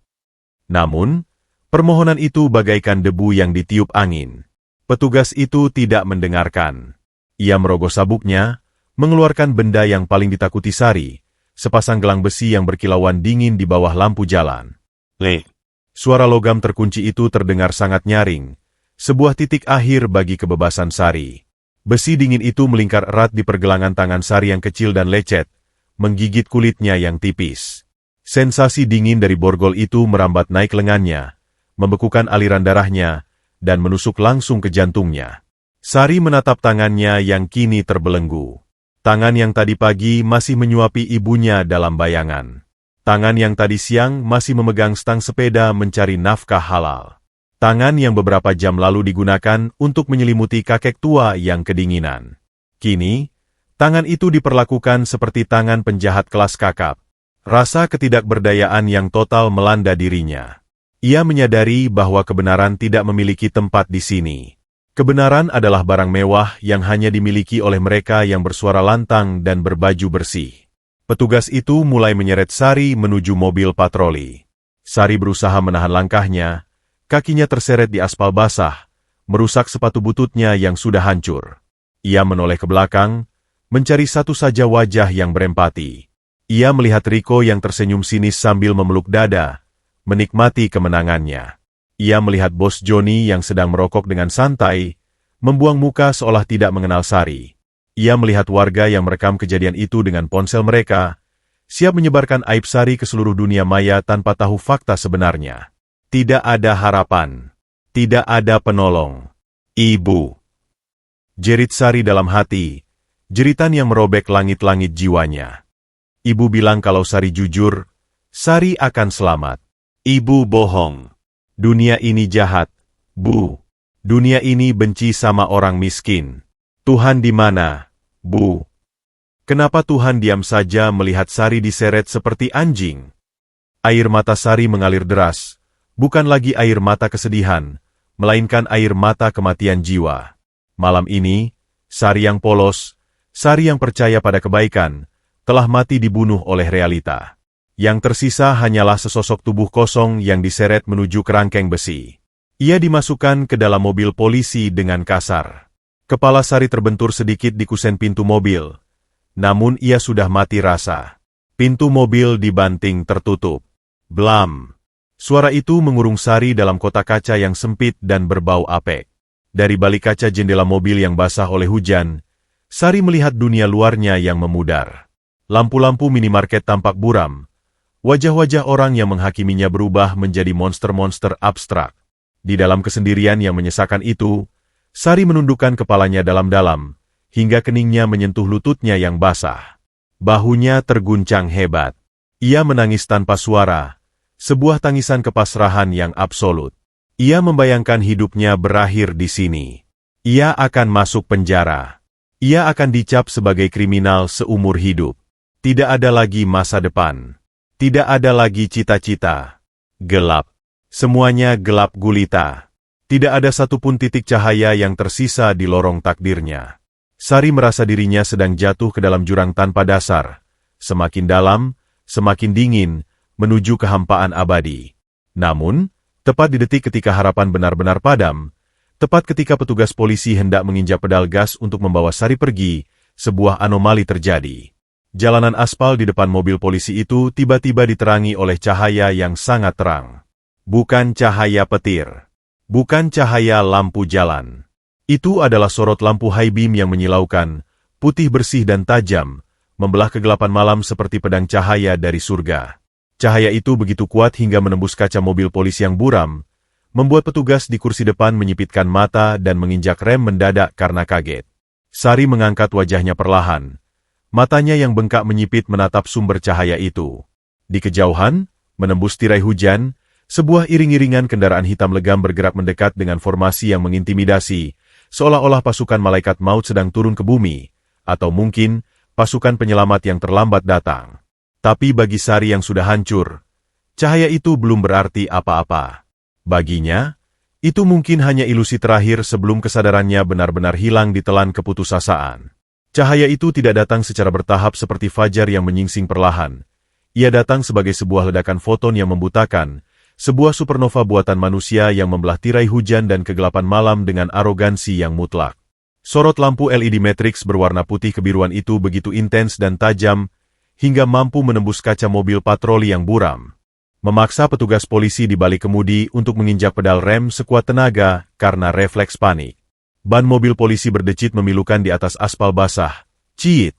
Namun, permohonan itu bagaikan debu yang ditiup angin. Petugas itu tidak mendengarkan. Ia merogoh sabuknya, mengeluarkan benda yang paling ditakuti Sari, sepasang gelang besi yang berkilauan dingin di bawah lampu jalan. Suara logam terkunci itu terdengar sangat nyaring, sebuah titik akhir bagi kebebasan Sari. Besi dingin itu melingkar erat di pergelangan tangan Sari yang kecil dan lecet, menggigit kulitnya yang tipis. Sensasi dingin dari borgol itu merambat naik lengannya, membekukan aliran darahnya, dan menusuk langsung ke jantungnya. Sari menatap tangannya yang kini terbelenggu. Tangan yang tadi pagi masih menyuapi ibunya dalam bayangan. Tangan yang tadi siang masih memegang stang sepeda mencari nafkah halal. Tangan yang beberapa jam lalu digunakan untuk menyelimuti kakek tua yang kedinginan. Kini, tangan itu diperlakukan seperti tangan penjahat kelas kakap. Rasa ketidakberdayaan yang total melanda dirinya. Ia menyadari bahwa kebenaran tidak memiliki tempat di sini. Kebenaran adalah barang mewah yang hanya dimiliki oleh mereka yang bersuara lantang dan berbaju bersih. Petugas itu mulai menyeret Sari menuju mobil patroli. Sari berusaha menahan langkahnya, kakinya terseret di aspal basah, merusak sepatu bututnya yang sudah hancur. Ia menoleh ke belakang, mencari satu saja wajah yang berempati. Ia melihat Rico yang tersenyum sinis sambil memeluk dada, menikmati kemenangannya. Ia melihat bos Johnny yang sedang merokok dengan santai, membuang muka seolah tidak mengenal Sari. Ia melihat warga yang merekam kejadian itu dengan ponsel mereka, siap menyebarkan aib Sari ke seluruh dunia maya tanpa tahu fakta sebenarnya. Tidak ada harapan. Tidak ada penolong. "Ibu," jerit Sari dalam hati, jeritan yang merobek langit-langit jiwanya. Ibu bilang kalau Sari jujur, Sari akan selamat. Ibu bohong. Dunia ini jahat, Bu. Dunia ini benci sama orang miskin. Tuhan di mana, Bu? Kenapa Tuhan diam saja melihat Sari diseret seperti anjing? Air mata Sari mengalir deras, bukan lagi air mata kesedihan, melainkan air mata kematian jiwa. Malam ini, Sari yang polos, Sari yang percaya pada kebaikan, telah mati dibunuh oleh realita. Yang tersisa hanyalah sesosok tubuh kosong yang diseret menuju kerangkeng besi. Ia dimasukkan ke dalam mobil polisi dengan kasar. Kepala Sari terbentur sedikit di kusen pintu mobil, namun ia sudah mati rasa. Pintu mobil dibanting tertutup. Blam! Suara itu mengurung Sari dalam kotak kaca yang sempit dan berbau apek. Dari balik kaca jendela mobil yang basah oleh hujan, Sari melihat dunia luarnya yang memudar. Lampu-lampu minimarket tampak buram. Wajah-wajah orang yang menghakiminya berubah menjadi monster-monster abstrak. Di dalam kesendirian yang menyesakan itu, Sari menundukkan kepalanya dalam-dalam, hingga keningnya menyentuh lututnya yang basah. Bahunya terguncang hebat. Ia menangis tanpa suara, sebuah tangisan kepasrahan yang absolut. Ia membayangkan hidupnya berakhir di sini. Ia akan masuk penjara. Ia akan dicap sebagai kriminal seumur hidup. Tidak ada lagi masa depan. Tidak ada lagi cita-cita. Gelap. Semuanya gelap gulita. Tidak ada satupun titik cahaya yang tersisa di lorong takdirnya. Sari merasa dirinya sedang jatuh ke dalam jurang tanpa dasar. Semakin dalam, semakin dingin, menuju kehampaan abadi. Namun, tepat di detik ketika harapan benar-benar padam, tepat ketika petugas polisi hendak menginjak pedal gas untuk membawa Sari pergi, sebuah anomali terjadi. Jalanan aspal di depan mobil polisi itu tiba-tiba diterangi oleh cahaya yang sangat terang. Bukan cahaya petir. Bukan cahaya lampu jalan. Itu adalah sorot lampu high beam yang menyilaukan, putih bersih dan tajam, membelah kegelapan malam seperti pedang cahaya dari surga. Cahaya itu begitu kuat hingga menembus kaca mobil polisi yang buram, membuat petugas di kursi depan menyipitkan mata dan menginjak rem mendadak karena kaget. Sari mengangkat wajahnya perlahan. Matanya yang bengkak menyipit menatap sumber cahaya itu. Di kejauhan, menembus tirai hujan, sebuah iring-iringan kendaraan hitam legam bergerak mendekat dengan formasi yang mengintimidasi, seolah-olah pasukan malaikat maut sedang turun ke bumi, atau mungkin pasukan penyelamat yang terlambat datang. Tapi bagi Sari yang sudah hancur, cahaya itu belum berarti apa-apa. Baginya, itu mungkin hanya ilusi terakhir sebelum kesadarannya benar-benar hilang ditelan keputusasaan. Cahaya itu tidak datang secara bertahap seperti fajar yang menyingsing perlahan. Ia datang sebagai sebuah ledakan foton yang membutakan, sebuah supernova buatan manusia yang membelah tirai hujan dan kegelapan malam dengan arogansi yang mutlak. Sorot lampu LED matrix berwarna putih kebiruan itu begitu intens dan tajam, hingga mampu menembus kaca mobil patroli yang buram. Memaksa petugas polisi di balik kemudi untuk menginjak pedal rem sekuat tenaga karena refleks panik. Ban mobil polisi berdecit memilukan di atas aspal basah. Ciit!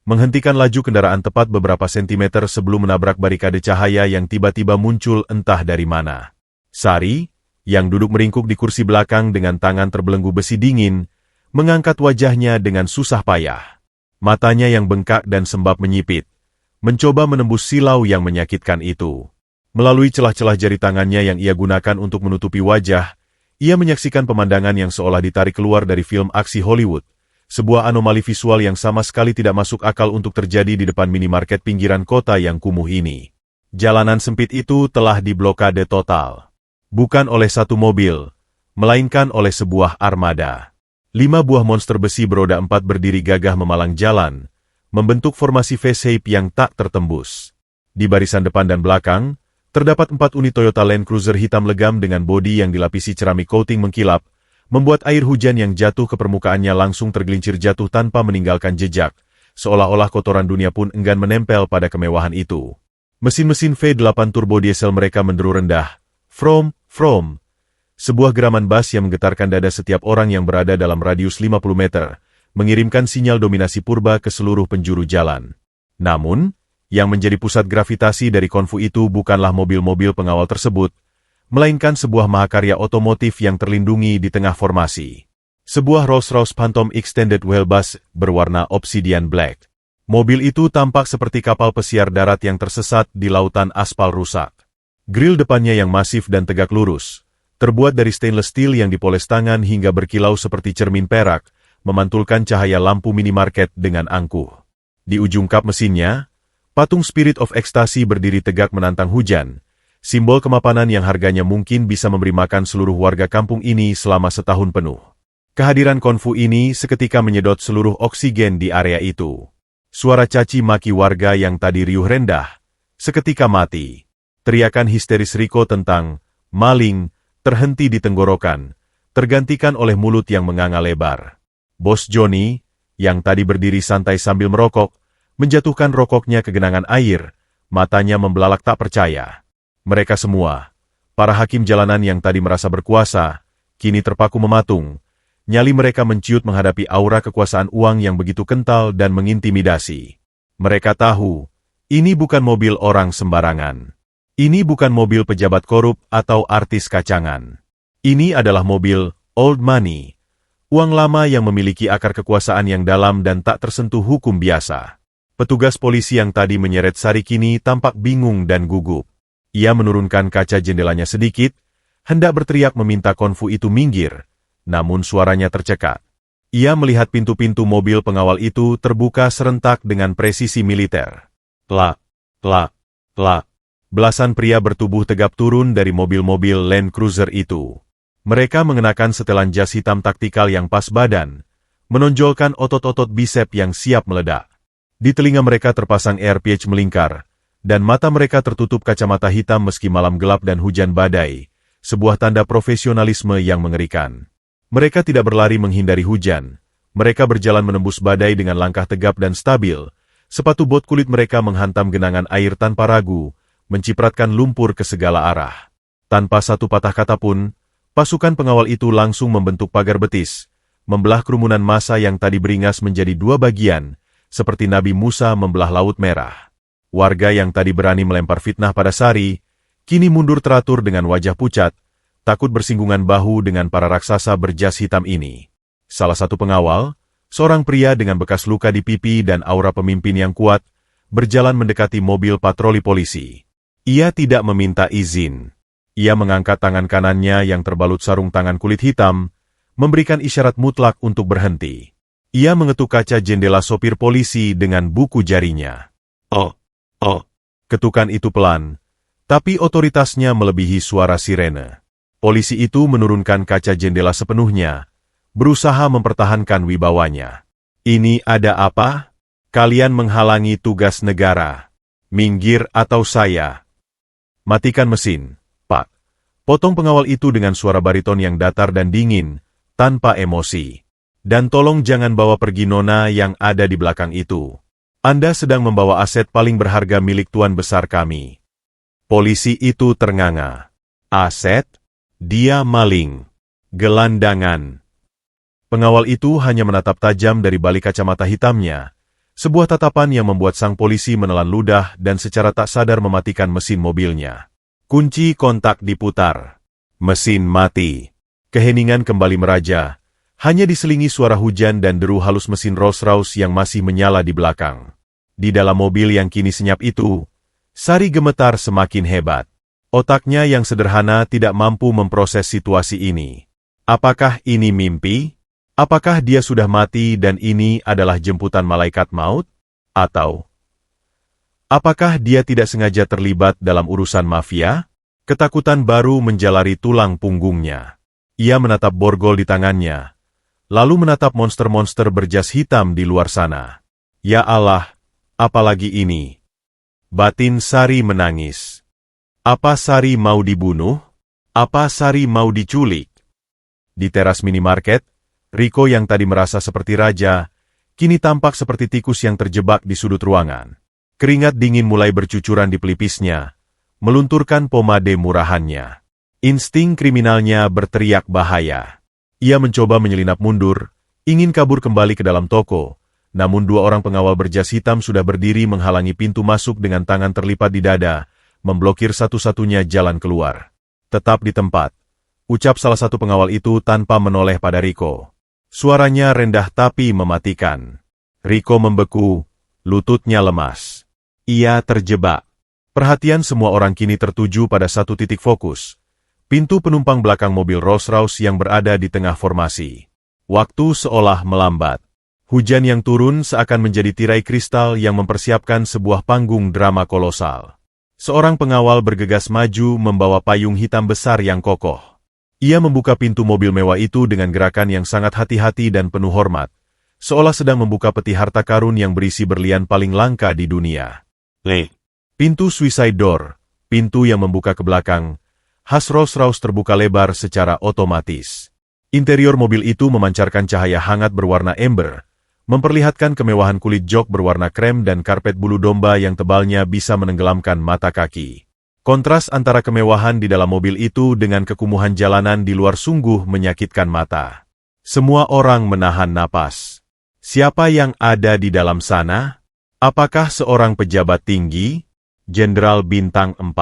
Menghentikan laju kendaraan tepat beberapa sentimeter sebelum menabrak barikade cahaya yang tiba-tiba muncul entah dari mana. Sari, yang duduk meringkuk di kursi belakang dengan tangan terbelenggu besi dingin, mengangkat wajahnya dengan susah payah. Matanya yang bengkak dan sembab menyipit, mencoba menembus silau yang menyakitkan itu. Melalui celah-celah jari tangannya yang ia gunakan untuk menutupi wajah, ia menyaksikan pemandangan yang seolah ditarik keluar dari film aksi Hollywood, sebuah anomali visual yang sama sekali tidak masuk akal untuk terjadi di depan minimarket pinggiran kota yang kumuh ini. Jalanan sempit itu telah diblokade total. Bukan oleh satu mobil, melainkan oleh sebuah armada. 5 buah monster besi beroda 4 berdiri gagah memalang jalan, membentuk formasi face-shape yang tak tertembus. Di barisan depan dan belakang, terdapat 4 unit Toyota Land Cruiser hitam legam dengan bodi yang dilapisi ceramik coating mengkilap, membuat air hujan yang jatuh ke permukaannya langsung tergelincir jatuh tanpa meninggalkan jejak, seolah-olah kotoran dunia pun enggan menempel pada kemewahan itu. Mesin-mesin V8 turbo diesel mereka menderu rendah. From, sebuah geraman bass yang menggetarkan dada setiap orang yang berada dalam radius 50 meter, mengirimkan sinyal dominasi purba ke seluruh penjuru jalan. Namun, yang menjadi pusat gravitasi dari konvu itu bukanlah mobil-mobil pengawal tersebut, melainkan sebuah mahakarya otomotif yang terlindungi di tengah formasi. Sebuah Rolls-Royce Phantom Extended Wheelbase berwarna obsidian black. Mobil itu tampak seperti kapal pesiar darat yang tersesat di lautan aspal rusak. Grill depannya yang masif dan tegak lurus, terbuat dari stainless steel yang dipoles tangan hingga berkilau seperti cermin perak, memantulkan cahaya lampu minimarket dengan angkuh. Di ujung kap mesinnya, patung Spirit of Ecstasy berdiri tegak menantang hujan, simbol kemapanan yang harganya mungkin bisa memberi makan seluruh warga kampung ini selama setahun penuh. Kehadiran konvu ini seketika menyedot seluruh oksigen di area itu. Suara caci maki warga yang tadi riuh rendah, seketika mati. Teriakan histeris Riko tentang maling terhenti di tenggorokan, tergantikan oleh mulut yang menganga lebar. Bos Johnny, yang tadi berdiri santai sambil merokok, menjatuhkan rokoknya ke genangan air, matanya membelalak tak percaya. Mereka semua, para hakim jalanan yang tadi merasa berkuasa, kini terpaku mematung. Nyali mereka menciut menghadapi aura kekuasaan uang yang begitu kental dan mengintimidasi. Mereka tahu, Ini bukan mobil orang sembarangan. Ini bukan mobil pejabat korup atau artis kacangan. Ini adalah mobil old money, uang lama yang memiliki akar kekuasaan yang dalam dan tak tersentuh hukum biasa. Petugas polisi yang tadi menyeret Sari kini tampak bingung dan gugup. Ia menurunkan kaca jendelanya sedikit, hendak berteriak meminta konvu itu minggir, namun suaranya tercekat. Ia melihat pintu-pintu mobil pengawal itu terbuka serentak dengan presisi militer. Klak, klak, klak. Belasan pria bertubuh tegap turun dari mobil-mobil Land Cruiser itu. Mereka mengenakan setelan jas hitam taktikal yang pas badan, menonjolkan otot-otot bisep yang siap meledak. Di telinga mereka terpasang earpiece melingkar, dan mata mereka tertutup kacamata hitam meski malam gelap dan hujan badai, sebuah tanda profesionalisme yang mengerikan. Mereka tidak berlari menghindari hujan, mereka berjalan menembus badai dengan langkah tegap dan stabil, sepatu bot kulit mereka menghantam genangan air tanpa ragu, mencipratkan lumpur ke segala arah. Tanpa satu patah kata pun, pasukan pengawal itu langsung membentuk pagar betis, membelah kerumunan massa yang tadi beringas menjadi dua bagian, seperti Nabi Musa membelah Laut Merah. Warga yang tadi berani melempar fitnah pada Sari, kini mundur teratur dengan wajah pucat, takut bersinggungan bahu dengan para raksasa berjas hitam ini. Salah satu pengawal, seorang pria dengan bekas luka di pipi dan aura pemimpin yang kuat, berjalan mendekati mobil patroli polisi. Ia tidak meminta izin. Ia mengangkat tangan kanannya yang terbalut sarung tangan kulit hitam, memberikan isyarat mutlak untuk berhenti. Ia mengetuk kaca jendela sopir polisi dengan buku jarinya. Oh. Ketukan itu pelan, tapi otoritasnya melebihi suara sirene. Polisi itu menurunkan kaca jendela sepenuhnya, berusaha mempertahankan wibawanya. Ini ada apa? Kalian menghalangi tugas negara. Minggir atau saya. Matikan mesin, Pak. Potong pengawal itu dengan suara bariton yang datar dan dingin, tanpa emosi. Dan tolong jangan bawa pergi nona yang ada di belakang itu. Anda sedang membawa aset paling berharga milik tuan besar kami. Polisi itu ternganga. Aset? Dia maling. Gelandangan. Pengawal itu hanya menatap tajam dari balik kacamata hitamnya. Sebuah tatapan yang membuat sang polisi menelan ludah dan secara tak sadar mematikan mesin mobilnya. Kunci kontak diputar. Mesin mati. Keheningan kembali meraja. Hanya diselingi suara hujan dan deru halus mesin Rolls-Royce yang masih menyala di belakang. Di dalam mobil yang kini senyap itu, Sari gemetar semakin hebat. Otaknya yang sederhana tidak mampu memproses situasi ini. Apakah ini mimpi? Apakah dia sudah mati dan ini adalah jemputan malaikat maut? Atau apakah dia tidak sengaja terlibat dalam urusan mafia? Ketakutan baru menjalari tulang punggungnya. Ia menatap borgol di tangannya, lalu menatap monster-monster berjas hitam di luar sana. Ya Allah, apalagi ini? Batin Sari menangis. Apa Sari mau dibunuh? Apa Sari mau diculik? Di teras minimarket, Rico yang tadi merasa seperti raja, kini tampak seperti tikus yang terjebak di sudut ruangan. Keringat dingin mulai bercucuran di pelipisnya, melunturkan pomade murahannya. Insting kriminalnya berteriak bahaya. Ia mencoba menyelinap mundur, ingin kabur kembali ke dalam toko, namun dua orang pengawal berjas hitam sudah berdiri menghalangi pintu masuk dengan tangan terlipat di dada, memblokir satu-satunya jalan keluar. Tetap di tempat, ucap salah satu pengawal itu tanpa menoleh pada Rico. Suaranya rendah tapi mematikan. Rico membeku, lututnya lemas. Ia terjebak. Perhatian semua orang kini tertuju pada satu titik fokus. Pintu penumpang belakang mobil Rolls-Royce yang berada di tengah formasi. Waktu seolah melambat. Hujan yang turun seakan menjadi tirai kristal yang mempersiapkan sebuah panggung drama kolosal. Seorang pengawal bergegas maju membawa payung hitam besar yang kokoh. Ia membuka pintu mobil mewah itu dengan gerakan yang sangat hati-hati dan penuh hormat, seolah sedang membuka peti harta karun yang berisi berlian paling langka di dunia. Pintu suicide door, pintu yang membuka ke belakang, khas Rolls-Royce terbuka lebar secara otomatis. Interior mobil itu memancarkan cahaya hangat berwarna ember, memperlihatkan kemewahan kulit jok berwarna krem dan karpet bulu domba yang tebalnya bisa menenggelamkan mata kaki. Kontras antara kemewahan di dalam mobil itu dengan kekumuhan jalanan di luar sungguh menyakitkan mata. Semua orang menahan napas. Siapa yang ada di dalam sana? Apakah seorang pejabat tinggi, jenderal bintang 4,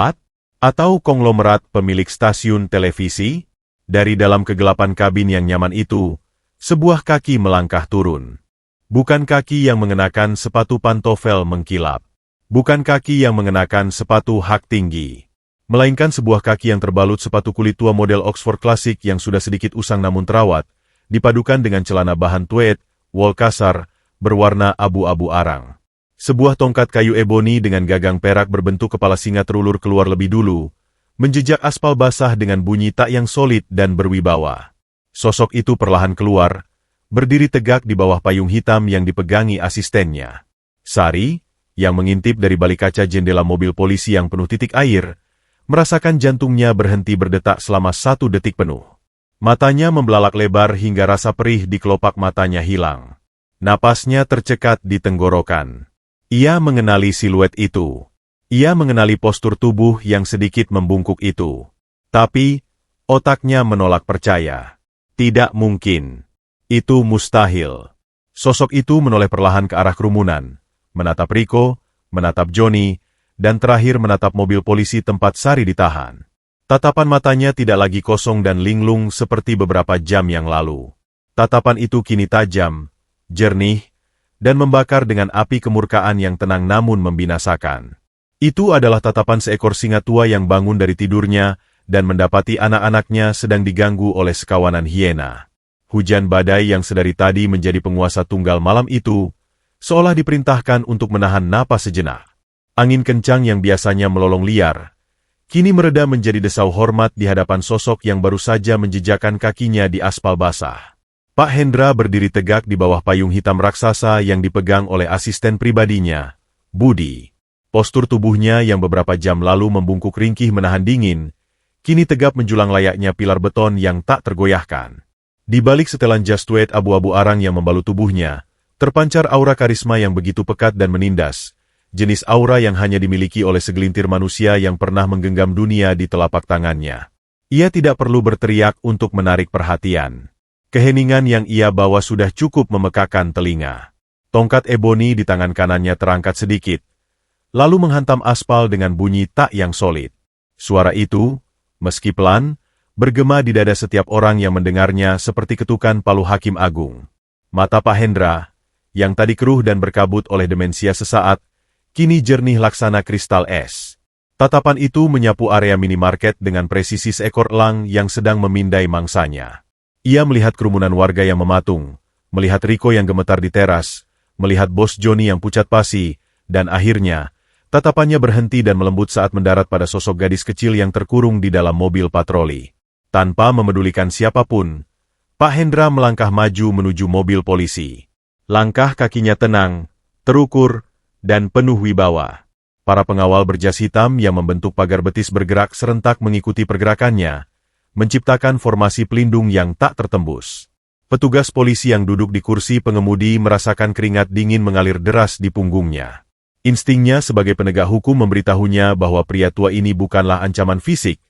atau konglomerat pemilik stasiun televisi? Dari dalam kegelapan kabin yang nyaman itu, sebuah kaki melangkah turun. Bukan kaki yang mengenakan sepatu pantofel mengkilap. Bukan kaki yang mengenakan sepatu hak tinggi. Melainkan sebuah kaki yang terbalut sepatu kulit tua model Oxford klasik yang sudah sedikit usang namun terawat, dipadukan dengan celana bahan tweed, wol kasar, berwarna abu-abu arang. Sebuah tongkat kayu eboni dengan gagang perak berbentuk kepala singa terulur keluar lebih dulu, menjejak aspal basah dengan bunyi tak yang solid dan berwibawa. Sosok itu perlahan keluar, berdiri tegak di bawah payung hitam yang dipegangi asistennya. Sari, yang mengintip dari balik kaca jendela mobil polisi yang penuh titik air, merasakan jantungnya berhenti berdetak selama 1 detik penuh. Matanya membelalak lebar hingga rasa perih di kelopak matanya hilang. Napasnya tercekat di tenggorokan. Ia mengenali siluet itu. Ia mengenali postur tubuh yang sedikit membungkuk itu. Tapi, otaknya menolak percaya. Tidak mungkin. Itu mustahil. Sosok itu menoleh perlahan ke arah kerumunan, menatap Rico, menatap Johnny, dan terakhir menatap mobil polisi tempat Sari ditahan. Tatapan matanya tidak lagi kosong dan linglung seperti beberapa jam yang lalu. Tatapan itu kini tajam, jernih, dan membakar dengan api kemurkaan yang tenang namun membinasakan. Itu adalah tatapan seekor singa tua yang bangun dari tidurnya dan mendapati anak-anaknya sedang diganggu oleh sekawanan hiena. Hujan badai yang sedari tadi menjadi penguasa tunggal malam itu, seolah diperintahkan untuk menahan napas sejenak. Angin kencang yang biasanya melolong liar, kini mereda menjadi desau hormat di hadapan sosok yang baru saja menjejakkan kakinya di aspal basah. Pak Hendra berdiri tegak di bawah payung hitam raksasa yang dipegang oleh asisten pribadinya, Budi. Postur tubuhnya yang beberapa jam lalu membungkuk ringkih menahan dingin, kini tegap menjulang layaknya pilar beton yang tak tergoyahkan. Di balik setelan jas tweed abu-abu arang yang membalut tubuhnya, terpancar aura karisma yang begitu pekat dan menindas, jenis aura yang hanya dimiliki oleh segelintir manusia yang pernah menggenggam dunia di telapak tangannya. Ia tidak perlu berteriak untuk menarik perhatian. Keheningan yang ia bawa sudah cukup memekakan telinga. Tongkat eboni di tangan kanannya terangkat sedikit, lalu menghantam aspal dengan bunyi tak yang solid. Suara itu, meski pelan, bergema di dada setiap orang yang mendengarnya seperti ketukan palu hakim agung. Mata Pak Hendra, yang tadi keruh dan berkabut oleh demensia sesaat, kini jernih laksana kristal es. Tatapan itu menyapu area minimarket dengan presisi seekor elang yang sedang memindai mangsanya. Ia melihat kerumunan warga yang mematung, melihat Rico yang gemetar di teras, melihat bos Johnny yang pucat pasi, dan akhirnya, tatapannya berhenti dan melembut saat mendarat pada sosok gadis kecil yang terkurung di dalam mobil patroli. Tanpa memedulikan siapapun, Pak Hendra melangkah maju menuju mobil polisi. Langkah kakinya tenang, terukur, dan penuh wibawa. Para pengawal berjas hitam yang membentuk pagar betis bergerak serentak mengikuti pergerakannya, menciptakan formasi pelindung yang tak tertembus. Petugas polisi yang duduk di kursi pengemudi merasakan keringat dingin mengalir deras di punggungnya. Instingnya sebagai penegak hukum memberitahunya bahwa pria tua ini bukanlah ancaman fisik,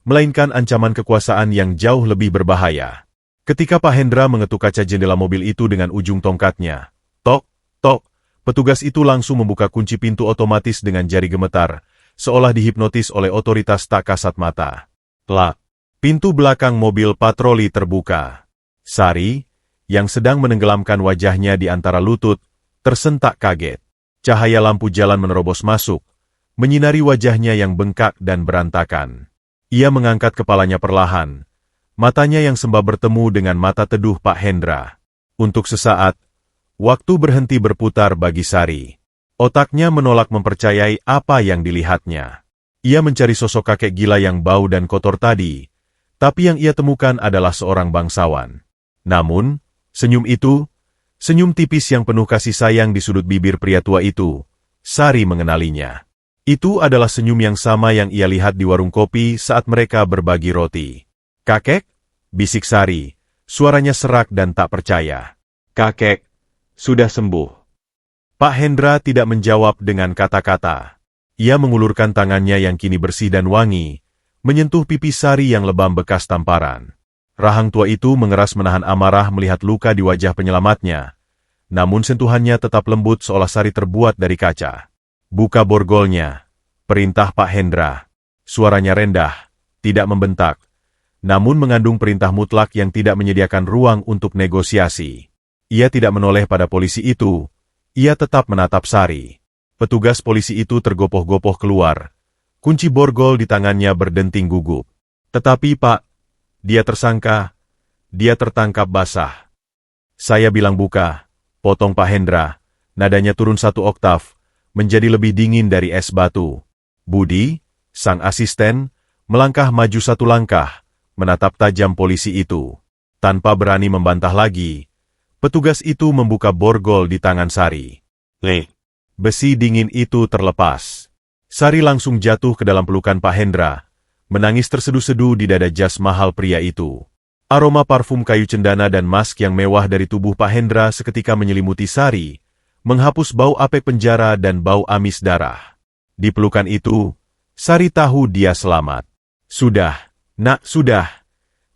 melainkan ancaman kekuasaan yang jauh lebih berbahaya. Ketika Pak Hendra mengetuk kaca jendela mobil itu dengan ujung tongkatnya, tok, tok, petugas itu langsung membuka kunci pintu otomatis dengan jari gemetar, seolah dihipnotis oleh otoritas tak kasat mata. Plak. Pintu belakang mobil patroli terbuka. Sari, yang sedang menenggelamkan wajahnya di antara lutut, tersentak kaget. Cahaya lampu jalan menerobos masuk, menyinari wajahnya yang bengkak dan berantakan. Ia mengangkat kepalanya perlahan, matanya yang sembah bertemu dengan mata teduh Pak Hendra. Untuk sesaat, waktu berhenti berputar bagi Sari. Otaknya menolak mempercayai apa yang dilihatnya. Ia mencari sosok kakek gila yang bau dan kotor tadi, tapi yang ia temukan adalah seorang bangsawan. Namun, senyum itu, senyum tipis yang penuh kasih sayang di sudut bibir pria tua itu, Sari mengenalinya. Itu adalah senyum yang sama yang ia lihat di warung kopi saat mereka berbagi roti. "Kakek?" bisik Sari, suaranya serak dan tak percaya. "Kakek, sudah sembuh." Pak Hendra tidak menjawab dengan kata-kata. Ia mengulurkan tangannya yang kini bersih dan wangi, menyentuh pipi Sari yang lebam bekas tamparan. Rahang tua itu mengeras menahan amarah melihat luka di wajah penyelamatnya, namun sentuhannya tetap lembut seolah Sari terbuat dari kaca. "Buka borgolnya," perintah Pak Hendra. Suaranya rendah, tidak membentak, namun mengandung perintah mutlak yang tidak menyediakan ruang untuk negosiasi. Ia tidak menoleh pada polisi itu, ia tetap menatap Sari. Petugas polisi itu tergopoh-gopoh keluar, kunci borgol di tangannya berdenting gugup. "Tetapi Pak, dia tersangka, dia tertangkap basah." "Saya bilang buka," potong Pak Hendra, nadanya turun 1 oktav, menjadi lebih dingin dari es batu. Budi, sang asisten, melangkah maju 1 langkah, menatap tajam polisi itu. Tanpa berani membantah lagi, petugas itu membuka borgol di tangan Sari. Besi dingin itu terlepas. Sari langsung jatuh ke dalam pelukan Pak Hendra, menangis terseduh-seduh di dada jas mahal pria itu. Aroma parfum kayu cendana dan mask yang mewah dari tubuh Pak Hendra seketika menyelimuti Sari, menghapus bau apek penjara dan bau amis darah. Di pelukan itu, Sari tahu dia selamat. "Sudah, nak, sudah,"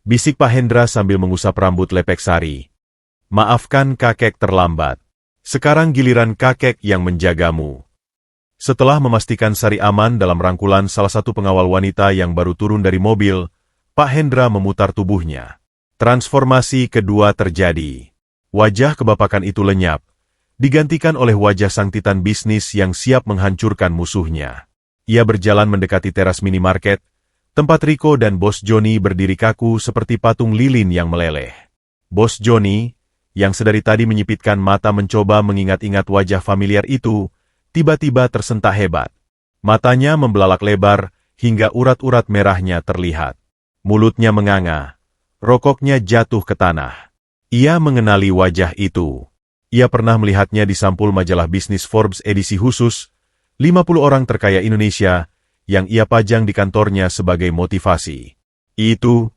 bisik Pak Hendra sambil mengusap rambut lepek Sari. "Maafkan kakek terlambat. Sekarang giliran kakek yang menjagamu." Setelah memastikan Sari aman dalam rangkulan salah satu pengawal wanita yang baru turun dari mobil, Pak Hendra memutar tubuhnya. Transformasi kedua terjadi. Wajah kebapakan itu lenyap, digantikan oleh wajah sang titan bisnis yang siap menghancurkan musuhnya. Ia berjalan mendekati teras minimarket, tempat Rico dan Bos Joni berdiri kaku seperti patung lilin yang meleleh. Bos Joni, yang sedari tadi menyipitkan mata mencoba mengingat-ingat wajah familiar itu, tiba-tiba tersentak hebat. Matanya membelalak lebar hingga urat-urat merahnya terlihat. Mulutnya menganga, rokoknya jatuh ke tanah. Ia mengenali wajah itu. Ia pernah melihatnya di sampul majalah bisnis Forbes edisi khusus, 50 orang terkaya Indonesia, yang ia pajang di kantornya sebagai motivasi. Itu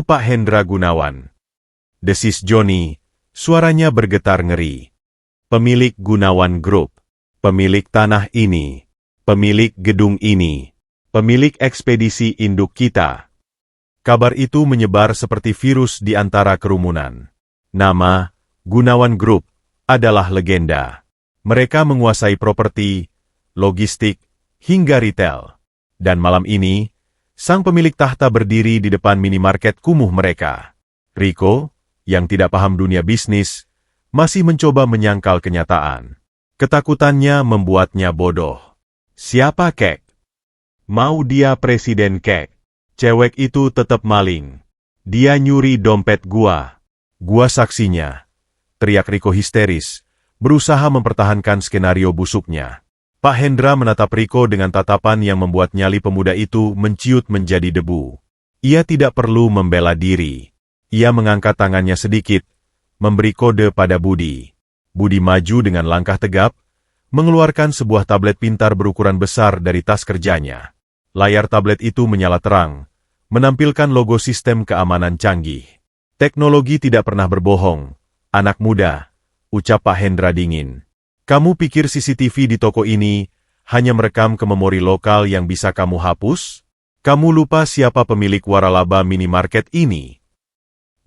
Pak Hendra Gunawan. Desis Joni, suaranya bergetar ngeri. "Pemilik Gunawan Group, pemilik tanah ini, pemilik gedung ini, pemilik ekspedisi induk kita." Kabar itu menyebar seperti virus di antara kerumunan. Nama Gunawan Group adalah legenda. Mereka menguasai properti, logistik, hingga retail. Dan malam ini, sang pemilik tahta berdiri di depan minimarket kumuh mereka. Rico, yang tidak paham dunia bisnis, masih mencoba menyangkal kenyataan. Ketakutannya membuatnya bodoh. "Siapa kek? Mau dia presiden kek? Cewek itu tetap maling. Dia nyuri dompet gua. Gua saksinya," teriak Rico histeris, berusaha mempertahankan skenario busuknya. Pak Hendra menatap Rico dengan tatapan yang membuat nyali pemuda itu menciut menjadi debu. Ia tidak perlu membela diri. Ia mengangkat tangannya sedikit, memberi kode pada Budi. Budi maju dengan langkah tegap, mengeluarkan sebuah tablet pintar berukuran besar dari tas kerjanya. Layar tablet itu menyala terang, menampilkan logo sistem keamanan canggih. "Teknologi tidak pernah berbohong, anak muda," ucap Pak Hendra dingin. "Kamu pikir CCTV di toko ini hanya merekam ke memori lokal yang bisa kamu hapus? Kamu lupa siapa pemilik waralaba minimarket ini?"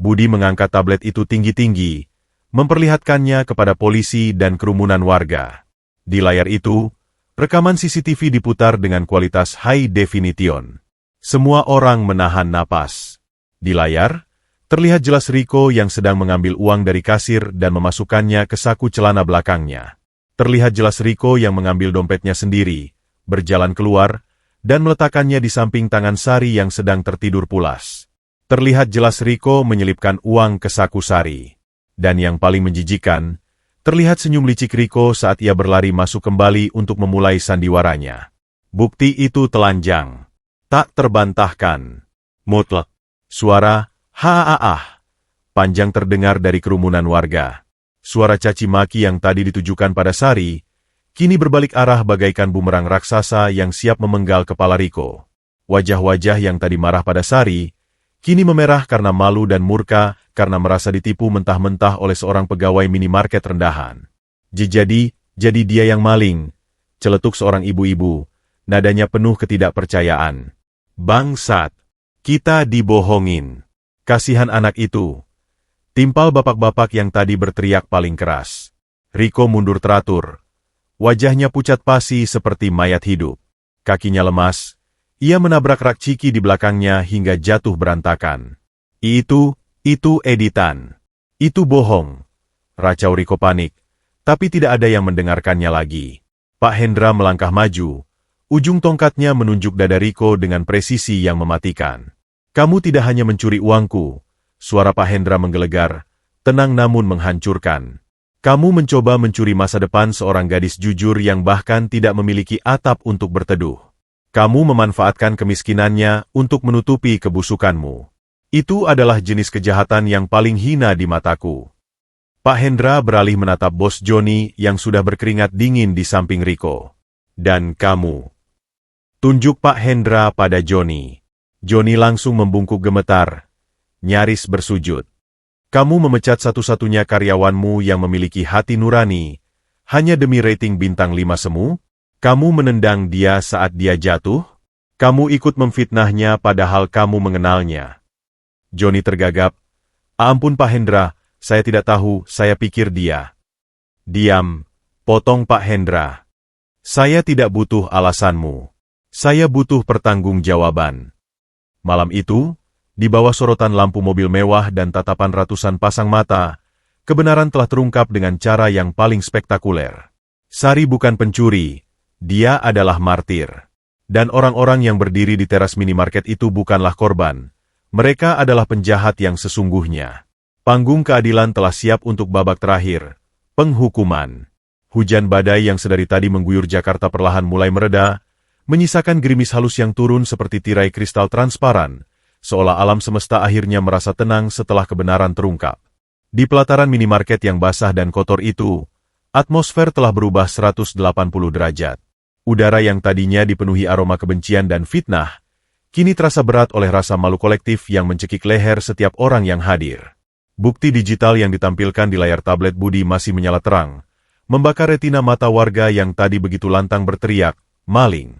Budi mengangkat tablet itu tinggi-tinggi, memperlihatkannya kepada polisi dan kerumunan warga. Di layar itu, rekaman CCTV diputar dengan kualitas high definition. Semua orang menahan napas. Di layar, terlihat jelas Rico yang sedang mengambil uang dari kasir dan memasukkannya ke saku celana belakangnya. Terlihat jelas Rico yang mengambil dompetnya sendiri, berjalan keluar, dan meletakkannya di samping tangan Sari yang sedang tertidur pulas. Terlihat jelas Rico menyelipkan uang ke saku Sari. Dan yang paling menjijikan, terlihat senyum licik Rico saat ia berlari masuk kembali untuk memulai sandiwaranya. Bukti itu telanjang, tak terbantahkan, mutlak. Suara "ha-ah-ah" panjang terdengar dari kerumunan warga. Suara caci maki yang tadi ditujukan pada Sari, kini berbalik arah bagaikan bumerang raksasa yang siap memenggal kepala Rico. Wajah-wajah yang tadi marah pada Sari, kini memerah karena malu dan murka karena merasa ditipu mentah-mentah oleh seorang pegawai minimarket rendahan. Jadi dia yang maling, celetuk seorang ibu-ibu, nadanya penuh ketidakpercayaan. "Bangsat, kita dibohongin. Kasihan anak itu. Timpal bapak-bapak yang tadi berteriak paling keras. Riko mundur teratur. Wajahnya pucat pasi seperti mayat hidup. Kakinya lemas. Ia menabrak rak ciki di belakangnya hingga jatuh berantakan. Itu editan. Itu bohong. Racau Riko panik. Tapi tidak ada yang mendengarkannya lagi. Pak Hendra melangkah maju. Ujung tongkatnya menunjuk dada Riko dengan presisi yang mematikan. Kamu tidak hanya mencuri uangku. Suara Pak Hendra menggelegar. Tenang namun menghancurkan. Kamu mencoba mencuri masa depan seorang gadis jujur yang bahkan tidak memiliki atap untuk berteduh. Kamu memanfaatkan kemiskinannya untuk menutupi kebusukanmu. Itu adalah jenis kejahatan yang paling hina di mataku. Pak Hendra beralih menatap bos Joni yang sudah berkeringat dingin di samping Riko. Dan kamu. Tunjuk Pak Hendra pada Joni. Joni langsung membungkuk gemetar, nyaris bersujud. Kamu memecat satu-satunya karyawanmu yang memiliki hati nurani, hanya demi rating bintang 5 semu? Kamu menendang dia saat dia jatuh? Kamu ikut memfitnahnya padahal kamu mengenalnya. Joni tergagap. Ampun Pak Hendra, saya tidak tahu, saya pikir dia. Diam, potong Pak Hendra. Saya tidak butuh alasanmu. Saya butuh pertanggungjawaban. Malam itu, di bawah sorotan lampu mobil mewah dan tatapan ratusan pasang mata, kebenaran telah terungkap dengan cara yang paling spektakuler. Sari bukan pencuri, dia adalah martir. Dan orang-orang yang berdiri di teras minimarket itu bukanlah korban. Mereka adalah penjahat yang sesungguhnya. Panggung keadilan telah siap untuk babak terakhir, penghukuman. Hujan badai yang sedari tadi mengguyur Jakarta perlahan mulai mereda, menyisakan gerimis halus yang turun seperti tirai kristal transparan, seolah alam semesta akhirnya merasa tenang setelah kebenaran terungkap. Di pelataran minimarket yang basah dan kotor itu, atmosfer telah berubah 180 derajat. Udara yang tadinya dipenuhi aroma kebencian dan fitnah, kini terasa berat oleh rasa malu kolektif yang mencekik leher setiap orang yang hadir. Bukti digital yang ditampilkan di layar tablet Budi masih menyala terang, membakar retina mata warga yang tadi begitu lantang berteriak, maling.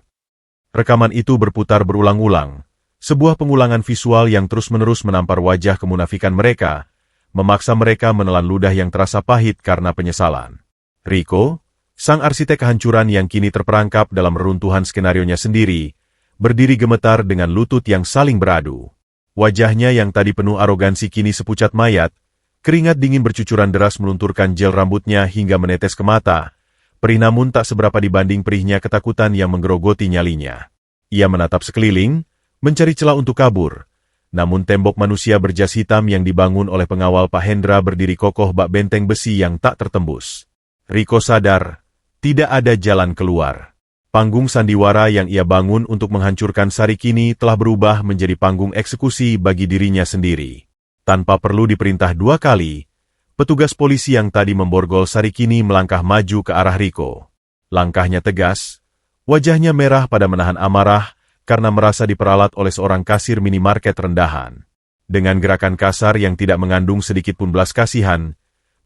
Rekaman itu berputar berulang-ulang, sebuah pengulangan visual yang terus-menerus menampar wajah kemunafikan mereka, memaksa mereka menelan ludah yang terasa pahit karena penyesalan. Riko, sang arsitek kehancuran yang kini terperangkap dalam reruntuhan skenarionya sendiri, berdiri gemetar dengan lutut yang saling beradu. Wajahnya yang tadi penuh arogansi kini sepucat mayat, keringat dingin bercucuran deras melunturkan gel rambutnya hingga menetes ke mata, perih namun tak seberapa dibanding perihnya ketakutan yang menggerogoti nyalinya. Ia menatap sekeliling, mencari celah untuk kabur, namun tembok manusia berjas hitam yang dibangun oleh pengawal Pak Hendra berdiri kokoh bak benteng besi yang tak tertembus. Riko sadar, tidak ada jalan keluar. Panggung sandiwara yang ia bangun untuk menghancurkan Sari kini telah berubah menjadi panggung eksekusi bagi dirinya sendiri. Tanpa perlu diperintah 2 kali, petugas polisi yang tadi memborgol Sari kini melangkah maju ke arah Riko. Langkahnya tegas, wajahnya merah pada menahan amarah karena merasa diperalat oleh seorang kasir minimarket rendahan. Dengan gerakan kasar yang tidak mengandung sedikit pun belas kasihan,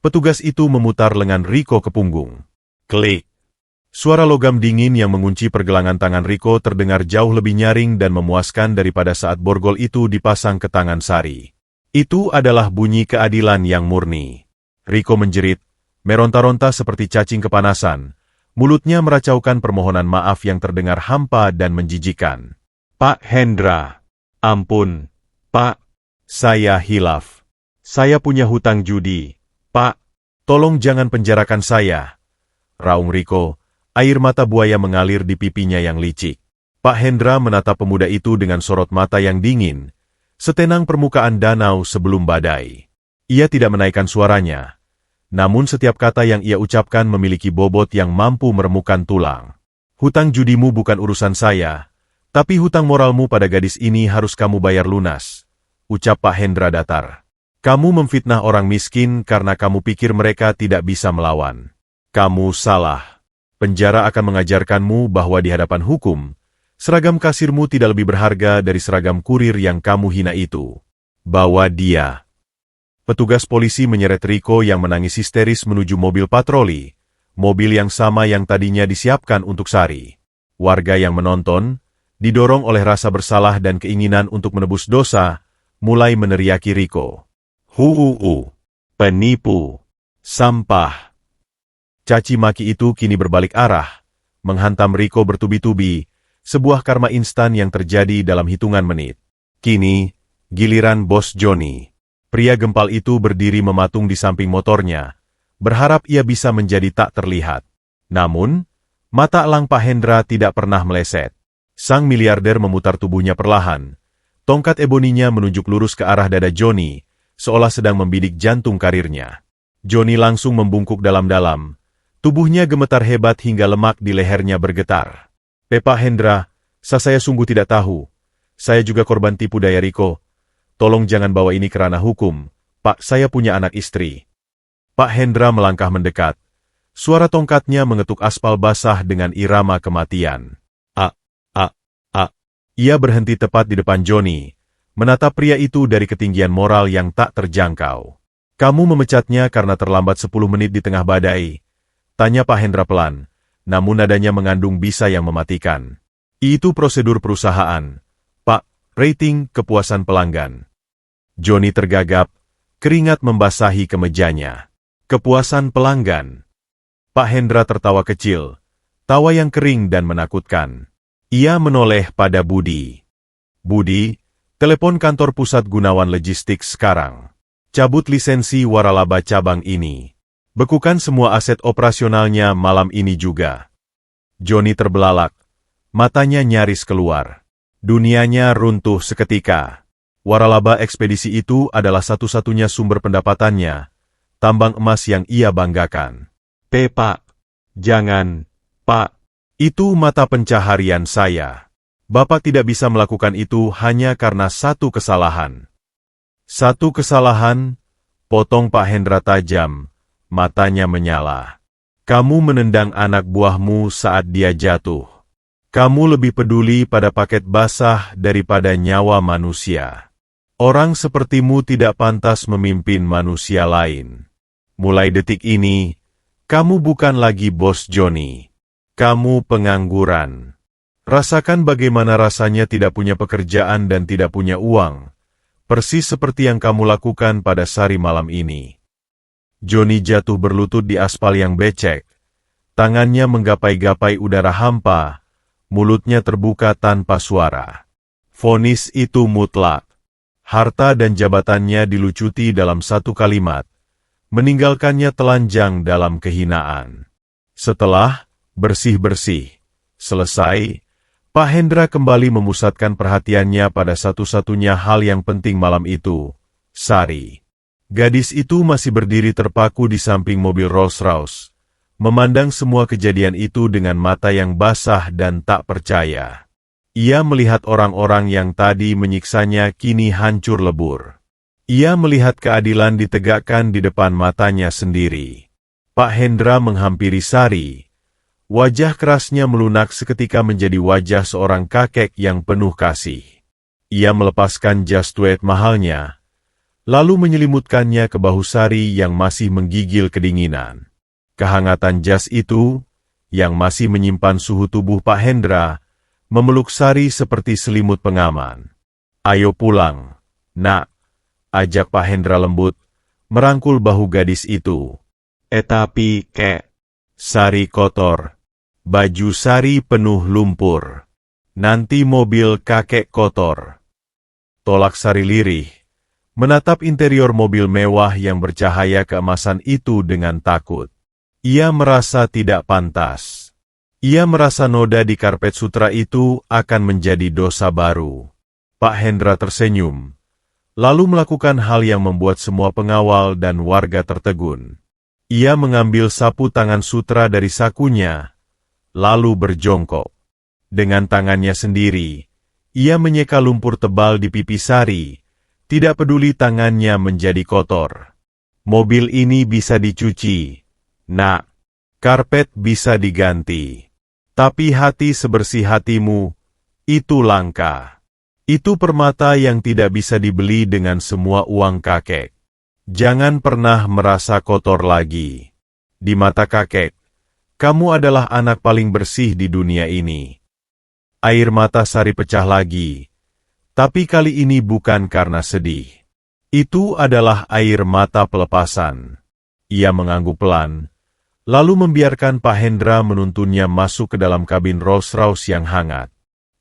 petugas itu memutar lengan Riko ke punggung. Klik. Suara logam dingin yang mengunci pergelangan tangan Riko terdengar jauh lebih nyaring dan memuaskan daripada saat borgol itu dipasang ke tangan Sari. Itu adalah bunyi keadilan yang murni. Riko menjerit, meronta-ronta seperti cacing kepanasan. Mulutnya meracaukan permohonan maaf yang terdengar hampa dan menjijikan. Pak Hendra, ampun, Pak, saya hilaf. Saya punya hutang judi. Pak, tolong jangan penjarakan saya. Raung Riko, air mata buaya mengalir di pipinya yang licik. Pak Hendra menatap pemuda itu dengan sorot mata yang dingin, setenang permukaan danau sebelum badai. Ia tidak menaikkan suaranya, namun setiap kata yang ia ucapkan memiliki bobot yang mampu meremukkan tulang. Hutang judimu bukan urusan saya, tapi hutang moralmu pada gadis ini harus kamu bayar lunas, ucap Pak Hendra datar. Kamu memfitnah orang miskin karena kamu pikir mereka tidak bisa melawan. Kamu salah. Penjara akan mengajarkanmu bahwa di hadapan hukum, seragam kasirmu tidak lebih berharga dari seragam kurir yang kamu hina itu. Bawa dia. Petugas polisi menyeret Riko yang menangis histeris menuju mobil patroli, mobil yang sama yang tadinya disiapkan untuk Sari. Warga yang menonton, didorong oleh rasa bersalah dan keinginan untuk menebus dosa, mulai meneriaki Riko. Huu. Penipu. Sampah. Caci maki itu kini berbalik arah, menghantam Rico bertubi-tubi, sebuah karma instan yang terjadi dalam hitungan menit. Kini, giliran Bos Johnny. Pria gempal itu berdiri mematung di samping motornya, berharap ia bisa menjadi tak terlihat. Namun, mata elang Pak Hendra tidak pernah meleset. Sang miliarder memutar tubuhnya perlahan. Tongkat eboninya menunjuk lurus ke arah dada Johnny, seolah sedang membidik jantung karirnya. Johnny langsung membungkuk dalam-dalam. Tubuhnya gemetar hebat hingga lemak di lehernya bergetar. Pak Hendra, saya sungguh tidak tahu. Saya juga korban tipu daya Rico. Tolong jangan bawa ini ke ranah hukum. Pak, saya punya anak istri. Pak Hendra melangkah mendekat. Suara tongkatnya mengetuk aspal basah dengan irama kematian. Ia berhenti tepat di depan Johnny, menatap pria itu dari ketinggian moral yang tak terjangkau. Kamu memecatnya karena terlambat 10 menit di tengah badai. Tanya Pak Hendra pelan, namun nadanya mengandung bisa yang mematikan. Itu prosedur perusahaan. Pak, rating kepuasan pelanggan. Johnny tergagap, keringat membasahi kemejanya. Kepuasan pelanggan. Pak Hendra tertawa kecil, tawa yang kering dan menakutkan. Ia menoleh pada Budi. Budi, telepon kantor pusat Gunawan Logistik sekarang. Cabut lisensi waralaba cabang ini. Bekukan semua aset operasionalnya malam ini juga. Johnny terbelalak. Matanya nyaris keluar. Dunianya runtuh seketika. Waralaba ekspedisi itu adalah satu-satunya sumber pendapatannya. Tambang emas yang ia banggakan. Pak, jangan, Pak. Itu mata pencaharian saya. Bapak tidak bisa melakukan itu hanya karena satu kesalahan. Satu kesalahan, potong Pak Hendra tajam, matanya menyala. Kamu menendang anak buahmu saat dia jatuh. Kamu lebih peduli pada paket basah daripada nyawa manusia. Orang sepertimu tidak pantas memimpin manusia lain. Mulai detik ini, kamu bukan lagi Bos Johnny. Kamu pengangguran. Rasakan bagaimana rasanya tidak punya pekerjaan dan tidak punya uang. Persis seperti yang kamu lakukan pada sari malam ini. Johnny jatuh berlutut di aspal yang becek. Tangannya menggapai-gapai udara hampa. Mulutnya terbuka tanpa suara. Vonis itu mutlak. Harta dan jabatannya dilucuti dalam satu kalimat. Meninggalkannya telanjang dalam kehinaan. Setelah bersih-bersih selesai, Pak Hendra kembali memusatkan perhatiannya pada satu-satunya hal yang penting malam itu, Sari. Gadis itu masih berdiri terpaku di samping mobil Rolls-Royce, memandang semua kejadian itu dengan mata yang basah dan tak percaya. Ia melihat orang-orang yang tadi menyiksanya kini hancur lebur. Ia melihat keadilan ditegakkan di depan matanya sendiri. Pak Hendra menghampiri Sari. Wajah kerasnya melunak seketika menjadi wajah seorang kakek yang penuh kasih. Ia melepaskan jas tweed mahalnya, lalu menyelimutkannya ke bahu Sari yang masih menggigil kedinginan. Kehangatan jas itu, yang masih menyimpan suhu tubuh Pak Hendra, memeluk Sari seperti selimut pengaman. Ayo pulang, nak, ajak Pak Hendra lembut, merangkul bahu gadis itu. Tapi, kek, Sari kotor. Baju Sari penuh lumpur. Nanti mobil kakek kotor. Tolak Sari lirih, menatap interior mobil mewah yang bercahaya keemasan itu dengan takut. Ia merasa tidak pantas. Ia merasa noda di karpet sutra itu akan menjadi dosa baru. Pak Hendra tersenyum, lalu melakukan hal yang membuat semua pengawal dan warga tertegun. Ia mengambil sapu tangan sutra dari sakunya, lalu berjongkok. Dengan tangannya sendiri, ia menyeka lumpur tebal di pipi Sari, tidak peduli tangannya menjadi kotor. Mobil ini bisa dicuci, nak. Karpet bisa diganti. Tapi hati sebersih hatimu, itu langka. Itu permata yang tidak bisa dibeli dengan semua uang kakek. Jangan pernah merasa kotor lagi. Di mata kakek, kamu adalah anak paling bersih di dunia ini. Air mata Sari pecah lagi, tapi kali ini bukan karena sedih. Itu adalah air mata pelepasan. Ia mengangguk pelan, lalu membiarkan Pak Hendra menuntunnya masuk ke dalam kabin Rolls-Royce yang hangat.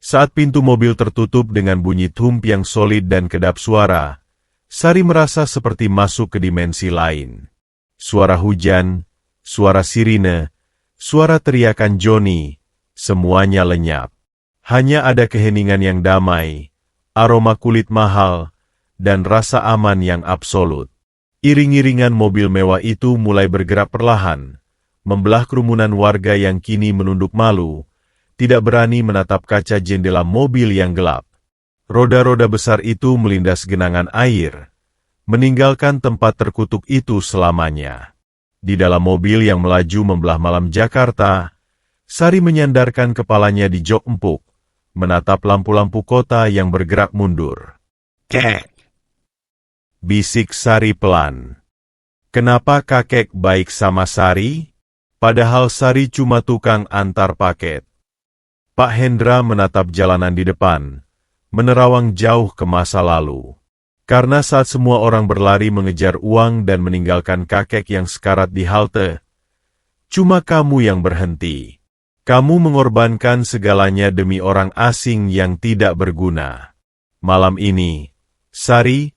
Saat pintu mobil tertutup dengan bunyi thump yang solid dan kedap suara, Sari merasa seperti masuk ke dimensi lain. Suara hujan, suara sirine, suara teriakan Johnny, semuanya lenyap. Hanya ada keheningan yang damai, aroma kulit mahal, dan rasa aman yang absolut. Iring-iringan mobil mewah itu mulai bergerak perlahan, membelah kerumunan warga yang kini menunduk malu, tidak berani menatap kaca jendela mobil yang gelap. Roda-roda besar itu melindas genangan air, meninggalkan tempat terkutuk itu selamanya. Di dalam mobil yang melaju membelah malam Jakarta, Sari menyandarkan kepalanya di jok empuk, menatap lampu-lampu kota yang bergerak mundur. Kek. Bisik Sari pelan. Kenapa kakek baik sama Sari? Padahal Sari cuma tukang antar paket. Pak Hendra menatap jalanan di depan, menerawang jauh ke masa lalu. Karena saat semua orang berlari mengejar uang dan meninggalkan kakek yang sekarat di halte, cuma kamu yang berhenti. Kamu mengorbankan segalanya demi orang asing yang tidak berguna. Malam ini, Sari,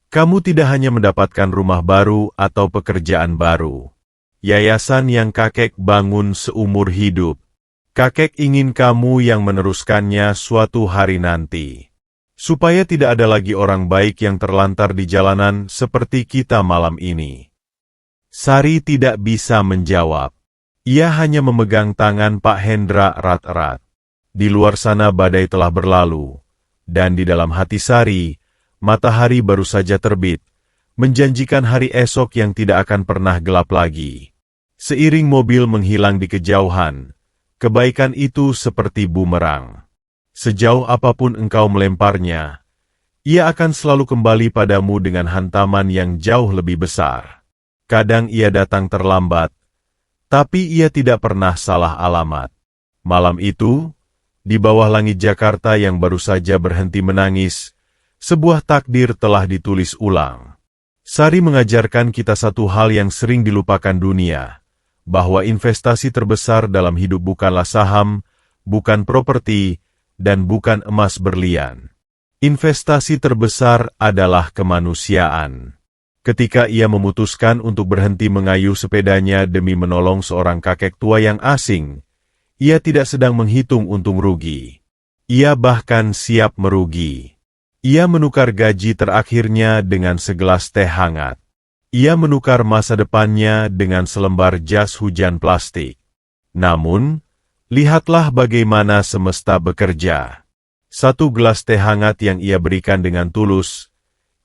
kamu tidak hanya mendapatkan rumah baru atau pekerjaan baru. Yayasan yang kakek bangun seumur hidup. Kakek ingin kamu yang meneruskannya suatu hari nanti. Supaya tidak ada lagi orang baik yang terlantar di jalanan seperti kita malam ini. Sari tidak bisa menjawab. Ia hanya memegang tangan Pak Hendra erat-erat. Di luar sana badai telah berlalu, dan di dalam hati Sari, matahari baru saja terbit, menjanjikan hari esok yang tidak akan pernah gelap lagi. Seiring mobil menghilang di kejauhan, kebaikan itu seperti bumerang. Sejauh apapun engkau melemparnya, ia akan selalu kembali padamu dengan hantaman yang jauh lebih besar. Kadang ia datang terlambat, tapi ia tidak pernah salah alamat. Malam itu, di bawah langit Jakarta yang baru saja berhenti menangis, sebuah takdir telah ditulis ulang. Sari mengajarkan kita satu hal yang sering dilupakan dunia, bahwa investasi terbesar dalam hidup bukanlah saham, bukan properti, dan bukan emas berlian. Investasi terbesar adalah kemanusiaan. Ketika ia memutuskan untuk berhenti mengayuh sepedanya demi menolong seorang kakek tua yang asing, ia tidak sedang menghitung untung rugi. Ia bahkan siap merugi. Ia menukar gaji terakhirnya dengan segelas teh hangat. Ia menukar masa depannya dengan selembar jas hujan plastik. Namun, lihatlah bagaimana semesta bekerja. Satu gelas teh hangat yang ia berikan dengan tulus,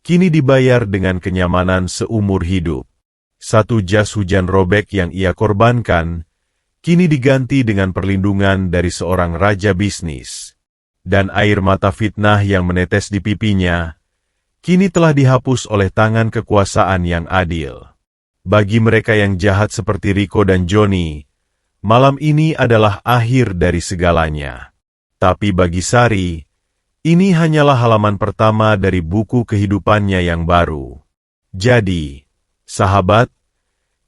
kini dibayar dengan kenyamanan seumur hidup. Satu jas hujan robek yang ia korbankan, kini diganti dengan perlindungan dari seorang raja bisnis. Dan air mata fitnah yang menetes di pipinya, kini telah dihapus oleh tangan kekuasaan yang adil. Bagi mereka yang jahat seperti Rico dan Johnny, malam ini adalah akhir dari segalanya. Tapi bagi Sari, ini hanyalah halaman pertama dari buku kehidupannya yang baru. Jadi, sahabat,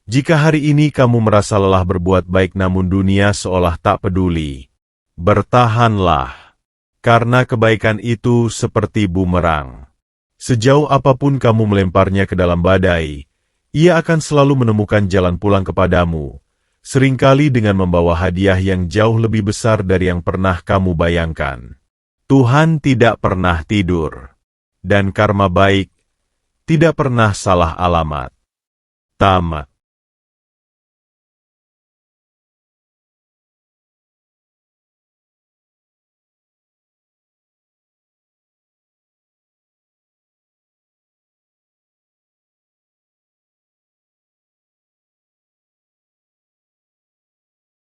jika hari ini kamu merasa lelah berbuat baik namun dunia seolah tak peduli, bertahanlah, karena kebaikan itu seperti bumerang. Sejauh apapun kamu melemparnya ke dalam badai, ia akan selalu menemukan jalan pulang kepadamu, seringkali dengan membawa hadiah yang jauh lebih besar dari yang pernah kamu bayangkan. Tuhan tidak pernah tidur, dan karma baik tidak pernah salah alamat. Tamat.